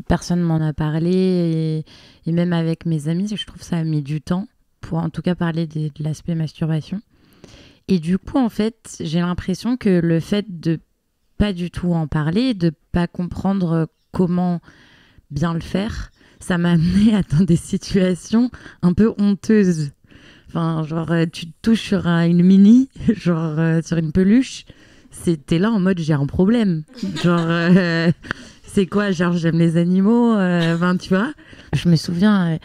personne m'en a parlé et même avec mes amis, je trouve que ça a mis du temps pour en tout cas parler de l'aspect masturbation. Et du coup, en fait, j'ai l'impression que le fait de pas du tout en parler, de pas comprendre comment bien le faire, ça m'a amené à dans des situations un peu honteuses. Enfin, genre, tu te touches sur une mini, genre sur une peluche, t'es là en mode j'ai un problème. Genre... C'est quoi, genre j'aime les animaux, enfin tu vois. Je me souviens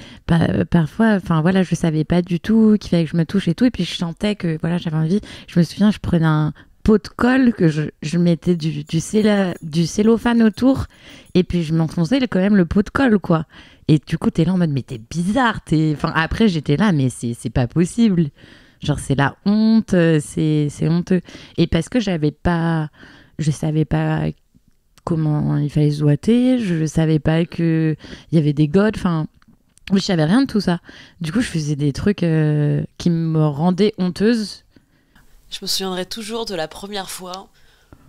parfois, enfin voilà, je savais pas du tout qu'il fallait que je me touche et tout, et puis je sentais que voilà j'avais envie. Je me souviens, je prenais un pot de colle que je mettais du cellophane autour, et puis je m'enfonçais quand même le pot de colle quoi. Et du coup t'es là en mode mais t'es bizarre, enfin après j'étais là mais c'est pas possible. Genre c'est la honte, c'est honteux. Et parce que je savais pas comment il fallait se doiter, je savais pas que il y avait des godes, enfin je savais rien de tout ça. Du coup je faisais des trucs qui me rendaient honteuse. Je me souviendrai toujours de la première fois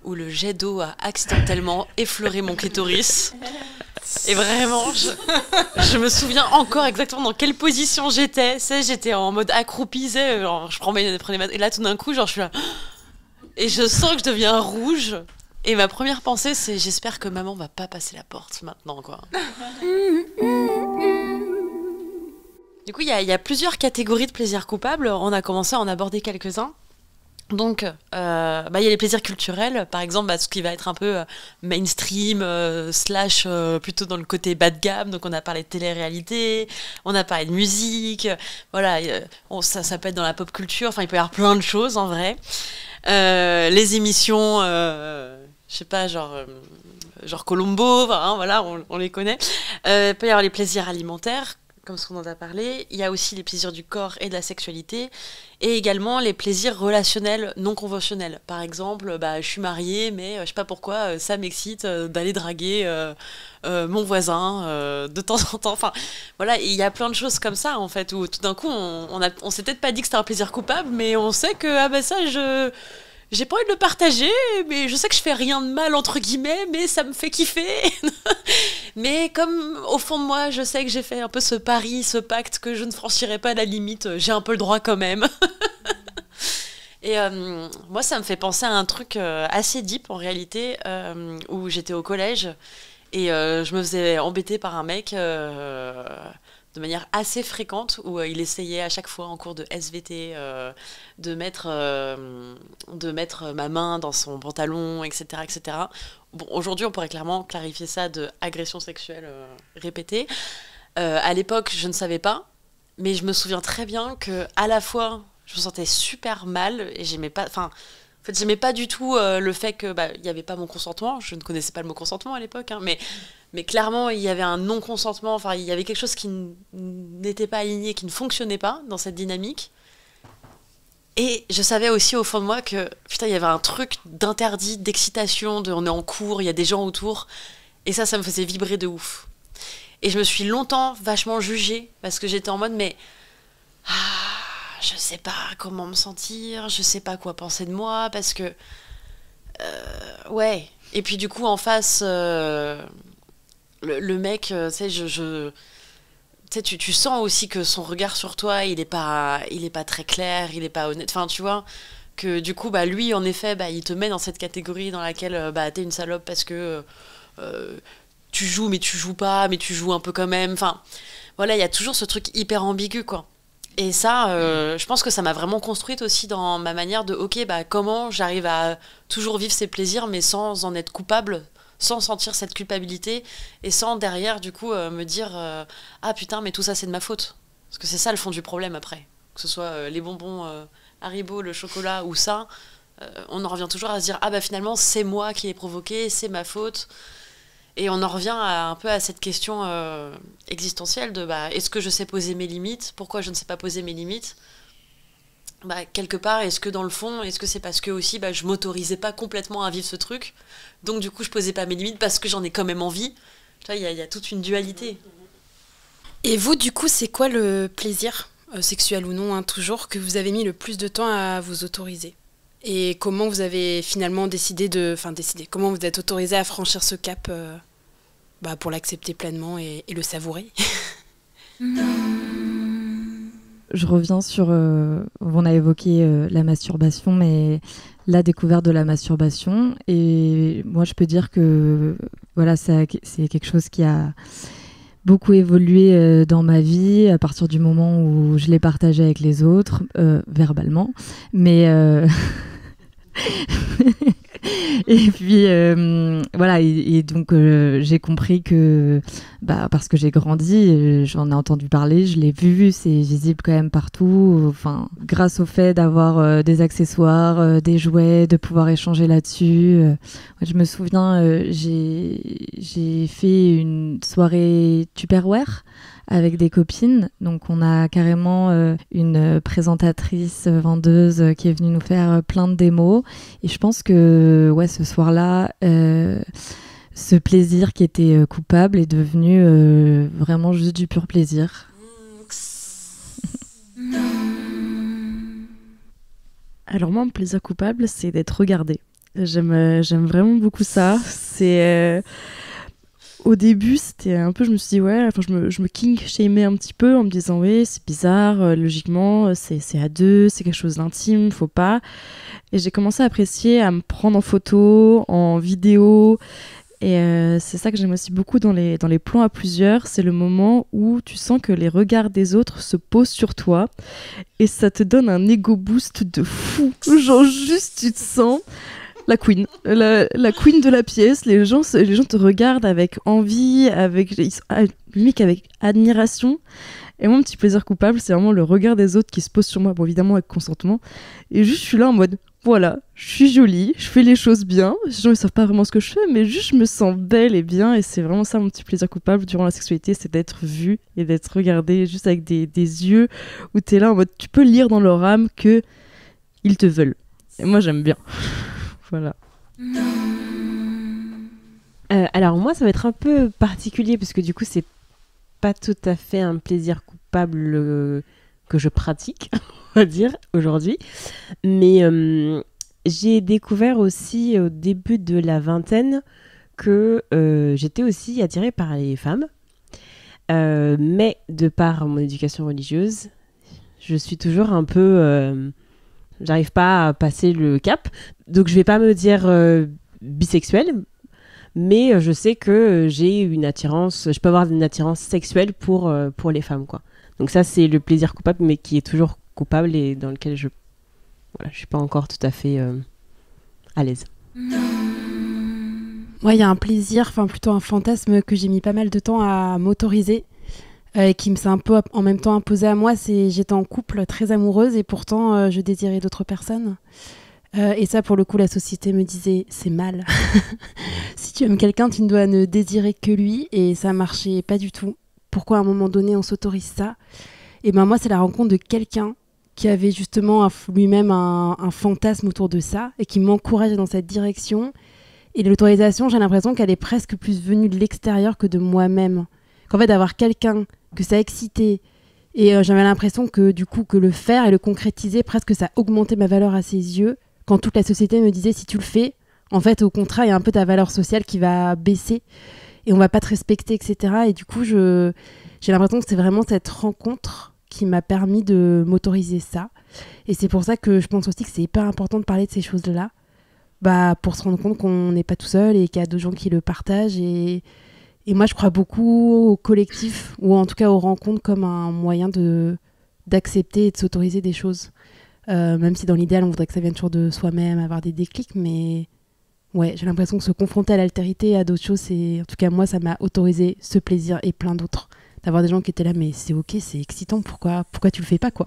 où le jet d'eau a accidentellement effleuré mon clitoris. Et vraiment, je me souviens encore exactement dans quelle position j'étais. J'étais en mode accroupie, genre, je prenais et là tout d'un coup, genre je suis là et je sens que je deviens rouge. Et ma première pensée, c'est j'espère que maman va pas passer la porte maintenant, quoi. Du coup, il y a plusieurs catégories de plaisirs coupables. On a commencé à en aborder quelques-uns. Donc, y a les plaisirs culturels, par exemple, ce qui va être un peu mainstream, / plutôt dans le côté bas de gamme. Donc, on a parlé de télé-réalité, on a parlé de musique, voilà, ça peut être dans la pop culture, enfin, il peut y avoir plein de choses en vrai. Les émissions, je sais pas, genre Columbo, enfin, voilà, on les connaît. Il peut y avoir les plaisirs alimentaires, comme ce qu'on en a parlé. Il y a aussi les plaisirs du corps et de la sexualité. Et également les plaisirs relationnels non conventionnels. Par exemple, je suis mariée, mais je sais pas pourquoi, ça m'excite d'aller draguer mon voisin de temps en temps. Enfin, voilà, il y a plein de choses comme ça, en fait, où tout d'un coup, on s'est peut-être pas dit que c'était un plaisir coupable, mais on sait que, j'ai pas envie de le partager, mais je sais que je fais rien de mal, entre guillemets, mais ça me fait kiffer. Mais comme, au fond de moi, je sais que j'ai fait un peu ce pari, ce pacte, que je ne franchirai pas la limite, j'ai un peu le droit quand même. Et moi, ça me fait penser à un truc assez deep, en réalité, où j'étais au collège, et je me faisais embêter par un mec de manière assez fréquente, où il essayait à chaque fois en cours de SVT de mettre ma main dans son pantalon, etc. etc. Bon, aujourd'hui, on pourrait clairement clarifier ça de agression sexuelle répétée. À l'époque, je ne savais pas, mais je me souviens très bien que à la fois, je me sentais super mal et j'aimais pas... Enfin, en fait, j'aimais pas du tout le fait que il y avait pas mon consentement. Je ne connaissais pas le mot consentement à l'époque, hein, mais clairement, il y avait un non-consentement. Enfin, il y avait quelque chose qui n'était pas aligné, qui ne fonctionnait pas dans cette dynamique. Et je savais aussi au fond de moi que, putain, il y avait un truc d'interdit, d'excitation, on est en cours, il y a des gens autour. Et ça me faisait vibrer de ouf. Et je me suis longtemps vachement jugée, parce que j'étais en mode, mais... je sais pas comment me sentir, je sais pas quoi penser de moi, parce que... ouais. Et puis du coup, en face, le mec, tu sais, tu sens aussi que son regard sur toi, il est pas très clair, il est pas honnête. Enfin, tu vois, que du coup, lui, en effet, il te met dans cette catégorie dans laquelle t'es une salope parce que tu joues, mais tu joues pas, mais tu joues un peu quand même. Enfin, voilà, il y a toujours ce truc hyper ambigu, quoi. Et ça, je pense que ça m'a vraiment construite aussi dans ma manière de, comment j'arrive à toujours vivre ces plaisirs, mais sans en être coupable, sans sentir cette culpabilité, et sans derrière, du coup, me dire ah putain, mais tout ça, c'est de ma faute. Parce que c'est ça le fond du problème après. Que ce soit les bonbons Haribo, le chocolat ou ça, on en revient toujours à se dire ah finalement, c'est moi qui l'ai provoqué, c'est ma faute. Et on en revient un peu à cette question existentielle de est-ce que je sais poser mes limites ? Pourquoi je ne sais pas poser mes limites ? Quelque part, est-ce que dans le fond, est-ce que c'est parce que aussi je m'autorisais pas complètement à vivre ce truc, donc du coup je posais pas mes limites parce que j'en ai quand même envie. Il y a toute une dualité. Et vous, du coup, c'est quoi le plaisir, sexuel ou non, toujours, que vous avez mis le plus de temps à vous autoriser ? Et comment vous avez finalement décidé, comment vous êtes autorisé à franchir ce cap pour l'accepter pleinement et le savourer ? Je reviens sur... on a évoqué la masturbation, mais la découverte de la masturbation. Et moi, je peux dire que voilà, c'est quelque chose qui a beaucoup évolué dans ma vie à partir du moment où je l'ai partagé avec les autres, verbalement. Mais Et puis voilà, et donc j'ai compris que parce que j'ai grandi, j'en ai entendu parler, je l'ai vu, c'est visible quand même partout. Enfin, grâce au fait d'avoir des accessoires, des jouets, de pouvoir échanger là-dessus. Je me souviens, j'ai fait une soirée Tupperware avec des copines. Donc on a carrément une présentatrice vendeuse qui est venue nous faire plein de démos. Et je pense que ce soir-là, ce plaisir qui était coupable est devenu vraiment juste du pur plaisir. Alors moi, mon plaisir coupable, c'est d'être regardée. J'aime vraiment beaucoup ça. C'est... Au début, c'était un peu, je me suis dit, je me kink-shamais un petit peu en me disant, oui, c'est bizarre, logiquement, c'est à deux, c'est quelque chose d'intime, faut pas. Et j'ai commencé à apprécier, à me prendre en photo, en vidéo. Et c'est ça que j'aime aussi beaucoup dans les plans à plusieurs, c'est le moment où tu sens que les regards des autres se posent sur toi. Et ça te donne un ego boost de fou. Genre, juste, tu te sens... la queen de la pièce. Les gens te regardent avec envie, avec admiration. Et moi, mon petit plaisir coupable, c'est vraiment le regard des autres qui se pose sur moi, bon, évidemment avec consentement. Et juste, je suis là en mode, voilà, je suis jolie, je fais les choses bien. Les gens, ils savent pas vraiment ce que je fais, mais juste, je me sens belle et bien. Et c'est vraiment ça, mon petit plaisir coupable durant la sexualité, c'est d'être vue et d'être regardée juste avec des yeux où t'es là en mode, tu peux lire dans leur âme que ils te veulent. Et moi, j'aime bien. Voilà. Alors moi, ça va être un peu particulier parce que du coup, c'est pas tout à fait un plaisir coupable que je pratique, on va dire, aujourd'hui. Mais j'ai découvert aussi au début de la vingtaine que j'étais aussi attirée par les femmes. Mais de par mon éducation religieuse, je suis toujours un peu... j'arrive pas à passer le cap. Donc je vais pas me dire bisexuelle, mais je sais que j'ai une attirance, je peux avoir une attirance sexuelle pour les femmes, quoi. Donc ça, c'est le plaisir coupable, mais qui est toujours coupable et dans lequel je suis pas encore tout à fait à l'aise. Moi, il y a un plaisir, enfin plutôt un fantasme que j'ai mis pas mal de temps à m'autoriser. Et qui me s'est un peu en même temps imposé à moi, c'est j'étais en couple très amoureuse et pourtant je désirais d'autres personnes. Et ça, pour le coup, la société me disait c'est mal. Si tu aimes quelqu'un, tu ne dois ne désirer que lui, et ça marchait pas du tout. Pourquoi à un moment donné on s'autorise ça? Et ben moi, c'est la rencontre de quelqu'un qui avait justement lui-même un fantasme autour de ça et qui m'encourageait dans cette direction. Et l'autorisation, j'ai l'impression qu'elle est presque plus venue de l'extérieur que de moi-même. Qu'en fait, d'avoir quelqu'un que ça excitait, et j'avais l'impression que du coup, que le faire et le concrétiser, presque ça augmentait ma valeur à ses yeux, quand toute la société me disait si tu le fais, en fait, au contraire, il y a un peu ta valeur sociale qui va baisser et on va pas te respecter, etc. Et du coup, j'ai l'impression que c'est vraiment cette rencontre qui m'a permis de m'autoriser ça. Et c'est pour ça que je pense aussi que c'est hyper important de parler de ces choses-là, pour se rendre compte qu'on n'est pas tout seul et qu'il y a d'autres gens qui le partagent. Et moi, je crois beaucoup au collectif, ou en tout cas aux rencontres, comme un moyen d'accepter et de s'autoriser des choses. Même si dans l'idéal, on voudrait que ça vienne toujours de soi-même, avoir des déclics, mais ouais, j'ai l'impression que se confronter à l'altérité, à d'autres choses, en tout cas moi, ça m'a autorisé ce plaisir et plein d'autres. D'avoir des gens qui étaient là, mais c'est ok, c'est excitant, pourquoi tu le fais pas, quoi?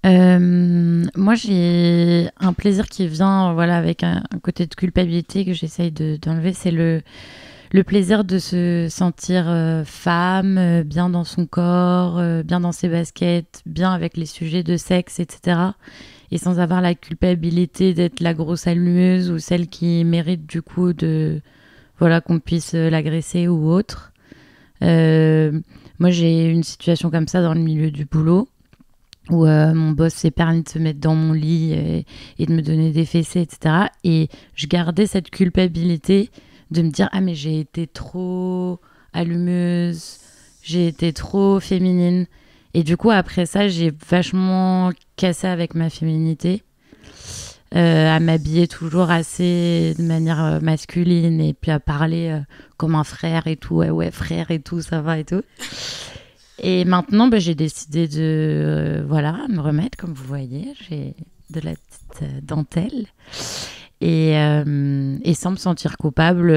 Moi, j'ai un plaisir qui vient avec un côté de culpabilité que j'essaye d'enlever. C'est le plaisir de se sentir femme, bien dans son corps, bien dans ses baskets, bien avec les sujets de sexe, etc. Et sans avoir la culpabilité d'être la grosse allumeuse ou celle qui mérite du coup qu'on puisse l'agresser ou autre. Moi, j'ai une situation comme ça dans le milieu du boulot, où mon boss s'est permis de se mettre dans mon lit et de me donner des fessées, etc. Et je gardais cette culpabilité de me dire « Ah, mais j'ai été trop allumeuse, j'ai été trop féminine. » Et du coup, après ça, j'ai vachement cassé avec ma féminité, à m'habiller toujours assez de manière masculine et puis à parler comme un frère et tout. Ouais, frère et tout, ça va et tout. Et maintenant, j'ai décidé de me remettre, comme vous voyez. de la petite dentelle. Et sans me sentir coupable,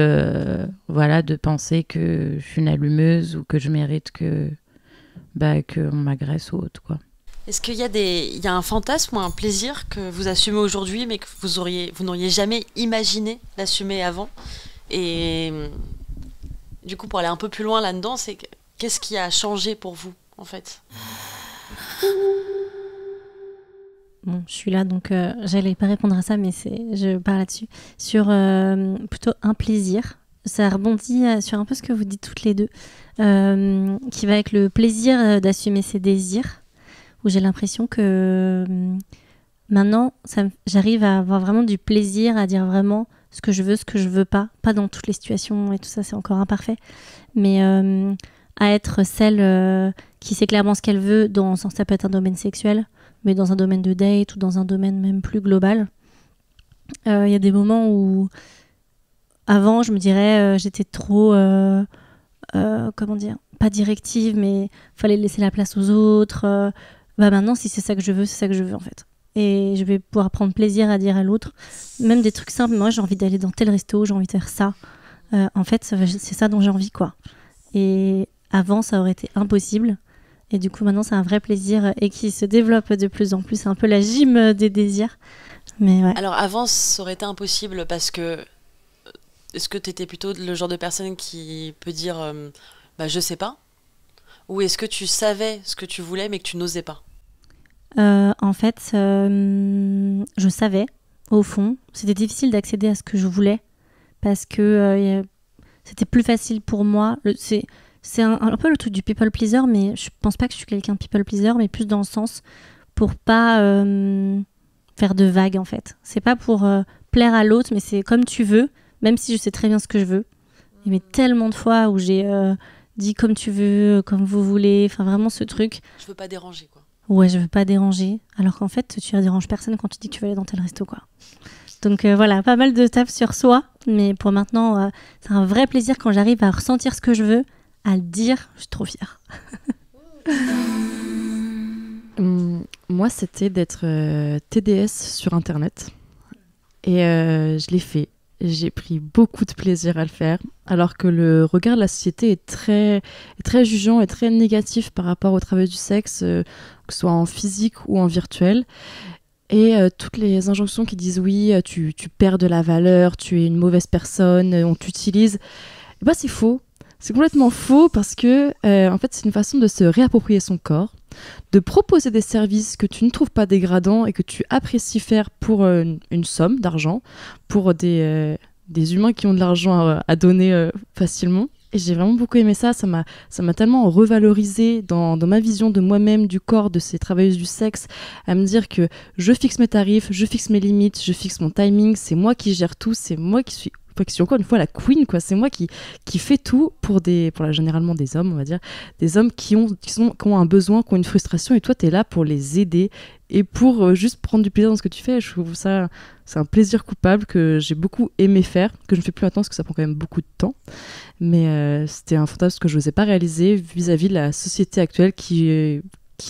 voilà, de penser que je suis une allumeuse ou que je mérite qu'on m'agresse ou autre, quoi. Est-ce qu'il y a un fantasme ou un plaisir que vous assumez aujourd'hui, mais que vous n'auriez jamais imaginé d'assumer avant? Et du coup, pour aller un peu plus loin là-dedans, c'est qu'est-ce qui a changé pour vous, en fait? Bon, je suis là, donc j'allais pas répondre à ça, mais je parle là-dessus. Sur plutôt un plaisir. Ça rebondit sur un peu ce que vous dites toutes les deux, qui va avec le plaisir d'assumer ses désirs, où j'ai l'impression que maintenant, j'arrive à avoir vraiment du plaisir à dire vraiment ce que je veux pas dans toutes les situations et tout ça, c'est encore imparfait, mais à être celle qui sait clairement ce qu'elle veut, ça peut être un domaine sexuel, mais dans un domaine de date ou dans un domaine même plus global. Y a des moments où, avant, je me dirais, j'étais trop, comment dire, pas directive, mais fallait laisser la place aux autres. Maintenant, si c'est ça que je veux, c'est ça que je veux, en fait. Et je vais pouvoir prendre plaisir à dire à l'autre, même des trucs simples. Moi, j'ai envie d'aller dans tel resto, j'ai envie de faire ça. En fait, c'est ça dont j'ai envie, quoi. Et avant, ça aurait été impossible. Et du coup, maintenant, c'est un vrai plaisir et qui se développe de plus en plus. C'est un peu la gym des désirs. Mais ouais. Alors, avant, ça aurait été impossible parce que... Est-ce que tu étais plutôt le genre de personne qui peut dire je sais pas? Ou est-ce que tu savais ce que tu voulais mais que tu n'osais pas? En fait, je savais, au fond. C'était difficile d'accéder à ce que je voulais parce que c'était plus facile pour moi. C'est un peu le truc du people pleaser, mais je pense pas que je suis quelqu'un de people pleaser, mais plus dans le sens pour pas faire de vagues, en fait. C'est pas pour plaire à l'autre, mais c'est comme tu veux, même si je sais très bien ce que je veux. Il y avait tellement de fois où j'ai dit comme tu veux, comme vous voulez, enfin vraiment ce truc. Je veux pas déranger, quoi. Ouais, je veux pas déranger, alors qu'en fait, tu ne déranges personne quand tu dis que tu veux aller dans tel resto, quoi. Donc voilà, pas mal de taf sur soi, mais pour maintenant, c'est un vrai plaisir quand j'arrive à ressentir ce que je veux, à le dire, je suis trop fière. Moi, c'était d'être TDS sur Internet. Et je l'ai fait. J'ai pris beaucoup de plaisir à le faire, alors que le regard de la société est très jugeant et très négatif par rapport au travail du sexe, que ce soit en physique ou en virtuel. Et toutes les injonctions qui disent oui, tu perds de la valeur, tu es une mauvaise personne, on t'utilise, c'est faux. C'est complètement faux parce que en fait, c'est une façon de se réapproprier son corps, de proposer des services que tu ne trouves pas dégradants et que tu apprécies faire pour une somme d'argent, pour des humains qui ont de l'argent à donner facilement. Et j'ai vraiment beaucoup aimé ça. Ça m'a tellement revalorisé dans ma vision de moi-même, du corps, de ces travailleuses du sexe, à me dire que je fixe mes tarifs, je fixe mes limites, je fixe mon timing, c'est moi qui gère tout, c'est moi qui suis encore une fois la queen, quoi. C'est moi qui fais tout pour généralement des hommes, on va dire, des hommes qui ont un besoin, qui ont une frustration, et toi t'es là pour les aider et pour juste prendre du plaisir dans ce que tu fais. Je trouve ça, c'est un plaisir coupable que j'ai beaucoup aimé faire, que je ne fais plus maintenant parce que ça prend quand même beaucoup de temps, mais c'était un fantasme que je n'osais pas réaliser vis-à-vis de la société actuelle qui est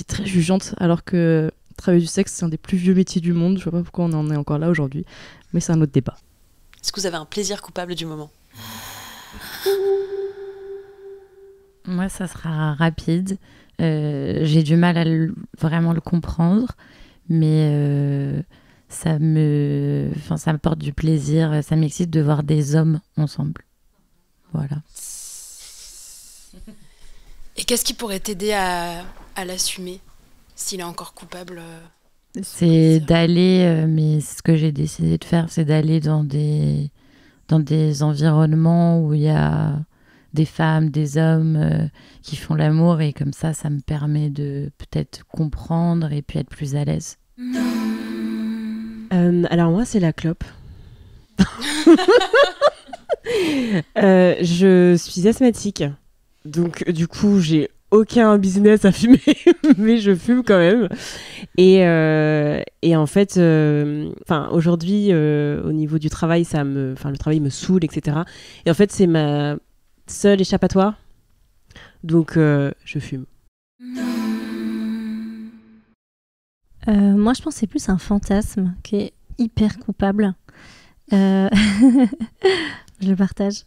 très jugeante, alors que travailler du sexe, c'est un des plus vieux métiers du monde. Je vois pas pourquoi on en est encore là aujourd'hui, mais c'est un autre débat. Est-ce que vous avez un plaisir coupable du moment? Moi, ça sera rapide. J'ai du mal à vraiment le comprendre, mais ça me porte du plaisir. Ça m'excite de voir des hommes ensemble. Voilà. Et qu'est-ce qui pourrait t'aider à l'assumer s'il est encore coupable? C'est d'aller, mais ce que j'ai décidé de faire, c'est d'aller dans des environnements où il y a des femmes, des hommes qui font l'amour, et comme ça me permet de peut-être comprendre et puis être plus à l'aise. Alors moi, c'est la clope. Je suis asthmatique, donc du coup, j'ai aucun business à fumer, mais je fume quand même. Et en fait, aujourd'hui, au niveau du travail, le travail me saoule, etc. Et en fait, c'est ma seule échappatoire. Donc, je fume. Moi, je pense que c'est plus un fantasme qui est hyper coupable. Je le partage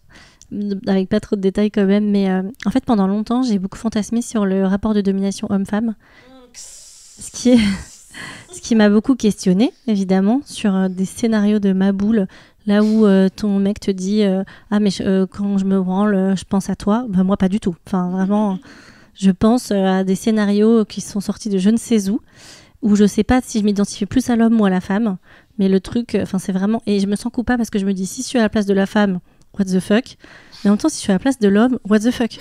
avec pas trop de détails quand même, mais en fait, pendant longtemps, j'ai beaucoup fantasmé sur le rapport de domination homme-femme, ce qui m'a beaucoup questionné, évidemment, sur des scénarios de Maboule, là où ton mec te dit ah mais quand je me branle, je pense à toi. Bah, moi, pas du tout. Enfin, vraiment, je pense à des scénarios qui sont sortis de je ne sais où je sais pas si je m'identifie plus à l'homme ou à la femme, mais le truc, c'est vraiment... Et je me sens coupable parce que je me dis, si je suis à la place de la femme, what the fuck, mais en même temps, si je suis à la place de l'homme, what the fuck.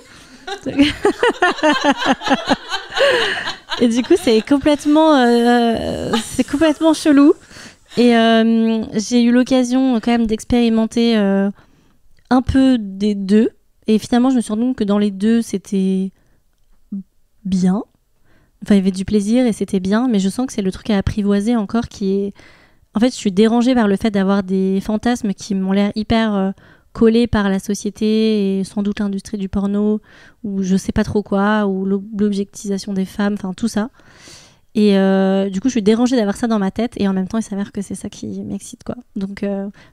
Et du coup, c'est complètement chelou. Et j'ai eu l'occasion quand même d'expérimenter un peu des deux. Et finalement, je me suis rendu compte que dans les deux, c'était bien. Enfin, il y avait du plaisir et c'était bien, mais je sens que c'est le truc à apprivoiser encore qui est... En fait, je suis dérangée par le fait d'avoir des fantasmes qui m'ont l'air hyper collés par la société et sans doute l'industrie du porno ou je sais pas trop quoi, ou l'objectisation des femmes, enfin tout ça. Et du coup, je suis dérangée d'avoir ça dans ma tête et en même temps, il s'avère que c'est ça qui m'excite, quoi. Donc,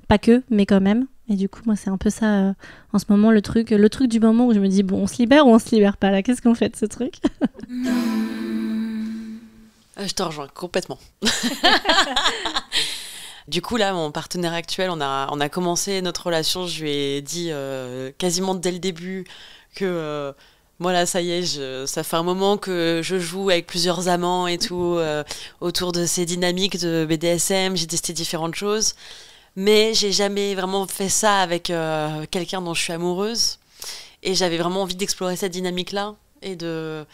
pas que, mais quand même. Et du coup, moi, c'est un peu ça en ce moment, le truc du moment où je me dis, bon, on se libère ou on se libère pas là? Qu'est-ce qu'on fait de ce truc? Je te rejoins complètement. Du coup, là, mon partenaire actuel, on a commencé notre relation. Je lui ai dit quasiment dès le début que moi, là, ça y est, ça fait un moment que je joue avec plusieurs amants et tout, autour de ces dynamiques de BDSM. J'ai testé différentes choses. Mais j'ai jamais vraiment fait ça avec quelqu'un dont je suis amoureuse. Et j'avais vraiment envie d'explorer cette dynamique-là et de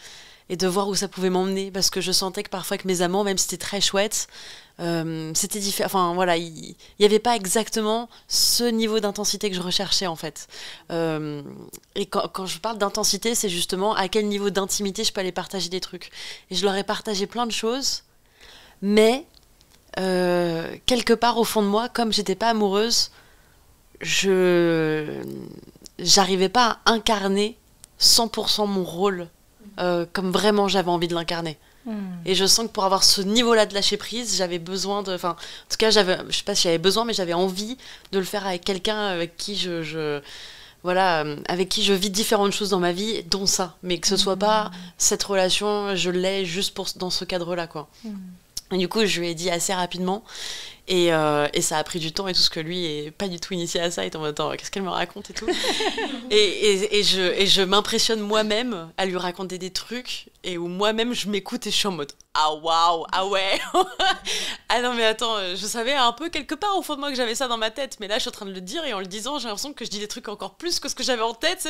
voir où ça pouvait m'emmener. Parce que je sentais que parfois, avec mes amants, même si c'était très chouette, c'était différent. Enfin, voilà, il n'y avait pas exactement ce niveau d'intensité que je recherchais, en fait. Et quand je parle d'intensité, c'est justement à quel niveau d'intimité je peux aller partager des trucs. Et je leur ai partagé plein de choses, mais quelque part au fond de moi, comme j'étais pas amoureuse, j'arrivais pas à incarner 100% mon rôle comme vraiment j'avais envie de l'incarner. Et je sens que pour avoir ce niveau-là de lâcher prise, j'avais besoin de... Enfin, en tout cas, je sais pas si j'avais besoin, mais j'avais envie de le faire avec quelqu'un avec qui avec qui je vis différentes choses dans ma vie, dont ça. Mais que ce soit pas cette relation, je l'ai juste dans ce cadre-là, quoi. Et du coup, je lui ai dit assez rapidement. Et ça a pris du temps et tout, ce que lui est pas du tout initié à ça. Il est en mode, attends, qu'est-ce qu'elle me raconte et tout. et je m'impressionne moi-même à lui raconter des trucs et où moi-même je m'écoute et je suis en mode, ah waouh, ah ouais. Ah non mais attends, je savais un peu quelque part au fond de moi que j'avais ça dans ma tête, mais là je suis en train de le dire et en le disant j'ai l'impression que je dis des trucs encore plus que ce que j'avais en tête.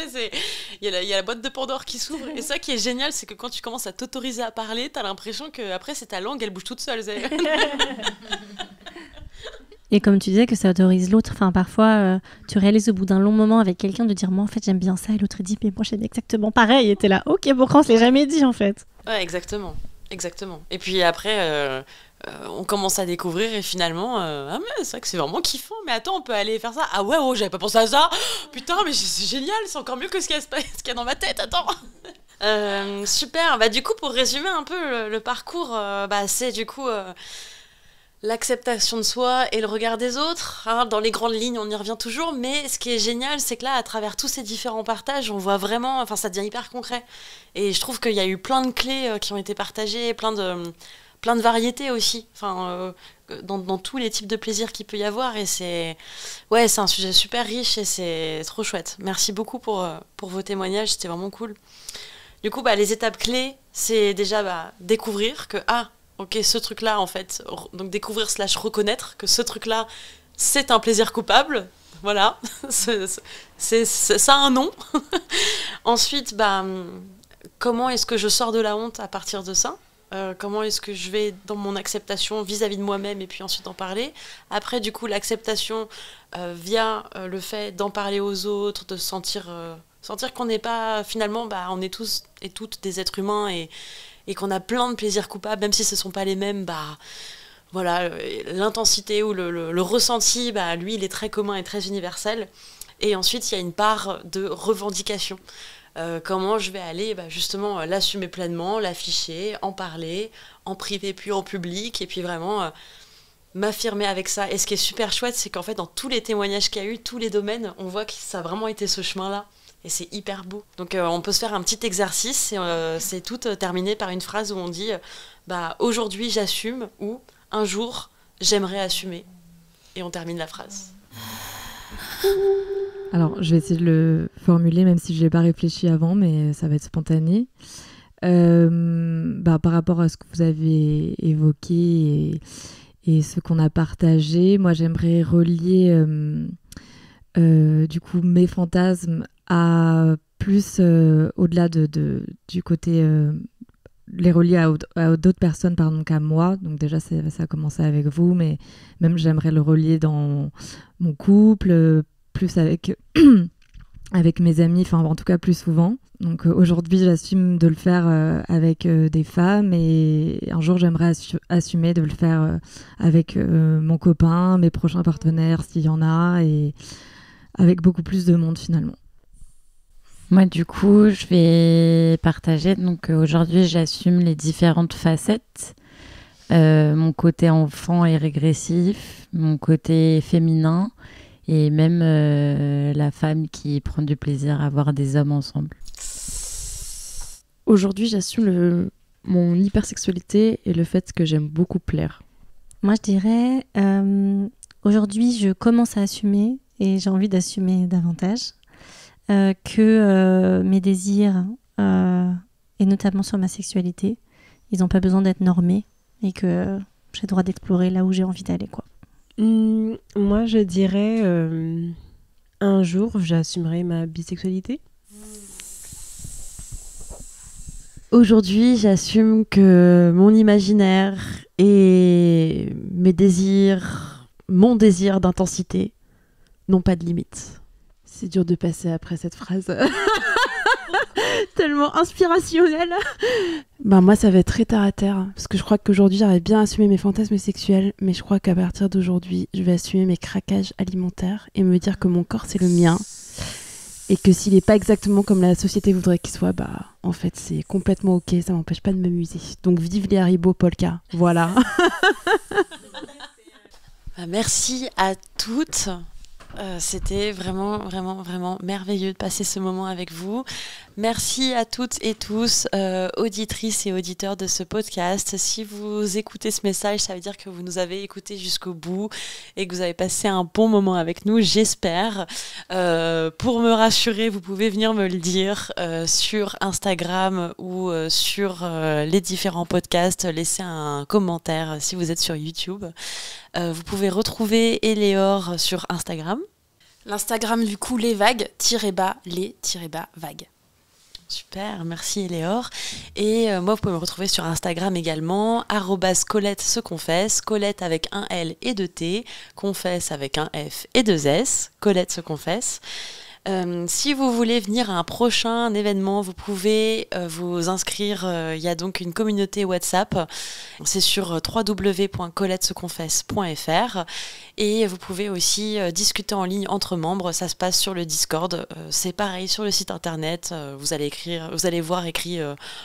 Il y a la boîte de Pandore qui s'ouvre et ça qui est génial, c'est que quand tu commences à t'autoriser à parler, t'as l'impression que après c'est ta langue, elle bouge toute seule. Et comme tu disais que ça autorise l'autre, enfin parfois tu réalises au bout d'un long moment avec quelqu'un de dire moi en fait j'aime bien ça et l'autre dit mais moi j'aime exactement pareil et t'es là ok pourquoi on se l'est jamais dit en fait. Ouais exactement. Et puis après on commence à découvrir et finalement ah mais c'est vrai que c'est vraiment kiffant, mais attends on peut aller faire ça, ah ouais oh, j'avais pas pensé à ça, putain mais c'est génial, c'est encore mieux que ce qu'il y a dans ma tête, attends. Super, bah du coup pour résumer un peu le parcours, c'est du coup l'acceptation de soi et le regard des autres, hein, dans les grandes lignes on y revient toujours, mais ce qui est génial c'est que là à travers tous ces différents partages on voit vraiment, enfin ça devient hyper concret et je trouve qu'il y a eu plein de clés qui ont été partagées, plein de variétés aussi, enfin dans tous les types de plaisirs qu'il peut y avoir et c'est un sujet super riche et c'est trop chouette. Merci beaucoup pour vos témoignages, c'était vraiment cool. Du coup les étapes clés c'est déjà découvrir que ok, ce truc-là, en fait, donc découvrir / reconnaître que ce truc-là, c'est un plaisir coupable. Voilà, ça a un nom. Ensuite, comment est-ce que je sors de la honte à partir de ça ? Comment est-ce que je vais dans mon acceptation vis-à-vis de moi-même et puis ensuite en parler ? Après, du coup, l'acceptation via le fait d'en parler aux autres, de sentir qu'on n'est pas, finalement, on est tous et toutes des êtres humains et qu'on a plein de plaisirs coupables, même si ce ne sont pas les mêmes, voilà, l'intensité ou le ressenti, lui, il est très commun et très universel. Et ensuite, il y a une part de revendication. comment je vais aller justement l'assumer pleinement, l'afficher, en parler, en privé puis en public, et puis vraiment m'affirmer avec ça. Et ce qui est super chouette, c'est qu'en fait, dans tous les témoignages qu'il y a eu, tous les domaines, on voit que ça a vraiment été ce chemin-là. Et c'est hyper beau. Donc on peut se faire un petit exercice, et c'est tout terminé par une phrase où on dit aujourd'hui j'assume, ou un jour j'aimerais assumer. Et on termine la phrase. Alors, je vais essayer de le formuler, même si je n'ai pas réfléchi avant, mais ça va être spontané. Par rapport à ce que vous avez évoqué et ce qu'on a partagé, moi, j'aimerais relier du coup mes fantasmes à plus au-delà du côté... les relier à d'autres personnes qu'à moi. Donc déjà, ça a commencé avec vous, mais même j'aimerais le relier dans mon couple, plus avec, avec mes amis, enfin en tout cas plus souvent. Donc aujourd'hui, j'assume de le faire avec des femmes, et un jour, j'aimerais assumer de le faire avec mon copain, mes prochains partenaires, s'il y en a, et avec beaucoup plus de monde finalement. Moi, du coup, je vais partager. Donc, aujourd'hui, j'assume les différentes facettes. Mon côté enfant et régressif, mon côté féminin, et même la femme qui prend du plaisir à voir des hommes ensemble. Aujourd'hui, j'assume mon hypersexualité et le fait que j'aime beaucoup plaire. Moi, je dirais, aujourd'hui, je commence à assumer, et j'ai envie d'assumer davantage. Que mes désirs, et notamment sur ma sexualité, ils n'ont pas besoin d'être normés, et que j'ai le droit d'explorer là où j'ai envie d'aller, quoi. Moi, je dirais un jour, j'assumerai ma bisexualité. Aujourd'hui, j'assume que mon imaginaire et mes désirs, mon désir d'intensité n'ont pas de limite. C'est dur de passer après cette phrase tellement inspirationnelle. Moi, ça va être très terre à terre, parce que je crois qu'aujourd'hui, j'arrive bien à assumer mes fantasmes sexuels, mais je crois qu'à partir d'aujourd'hui, je vais assumer mes craquages alimentaires et me dire que mon corps, c'est le mien, et que s'il n'est pas exactement comme la société voudrait qu'il soit, en fait, c'est complètement ok, ça m'empêche pas de m'amuser. Donc, vive les Haribo Polka, voilà. Merci à toutes. C'était vraiment, vraiment, vraiment merveilleux de passer ce moment avec vous. Merci à toutes et tous, auditrices et auditeurs de ce podcast. Si vous écoutez ce message, ça veut dire que vous nous avez écoutés jusqu'au bout et que vous avez passé un bon moment avec nous, j'espère. Pour me rassurer, vous pouvez venir me le dire sur Instagram ou sur les différents podcasts. Laissez un commentaire si vous êtes sur YouTube. Vous pouvez retrouver Éléor sur Instagram. L'Instagram du coup, les vagues, vagues. Super, merci Éléor. Et moi, vous pouvez me retrouver sur Instagram également, @Colette se confesse, Colette avec un L et 2 T, confesse avec un F et 2 S, Colette se confesse. Si vous voulez venir à un prochain événement, vous pouvez vous inscrire. Il y a donc une communauté WhatsApp. C'est sur www.coletteseconfesse.fr. Et vous pouvez aussi discuter en ligne entre membres. Ça se passe sur le Discord. C'est pareil sur le site internet. Vous allez voir écrit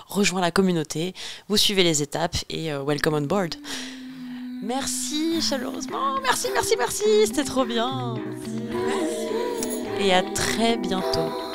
rejoins la communauté. Vous suivez les étapes et welcome on board. Merci chaleureusement. Merci. C'était trop bien. Et à très bientôt.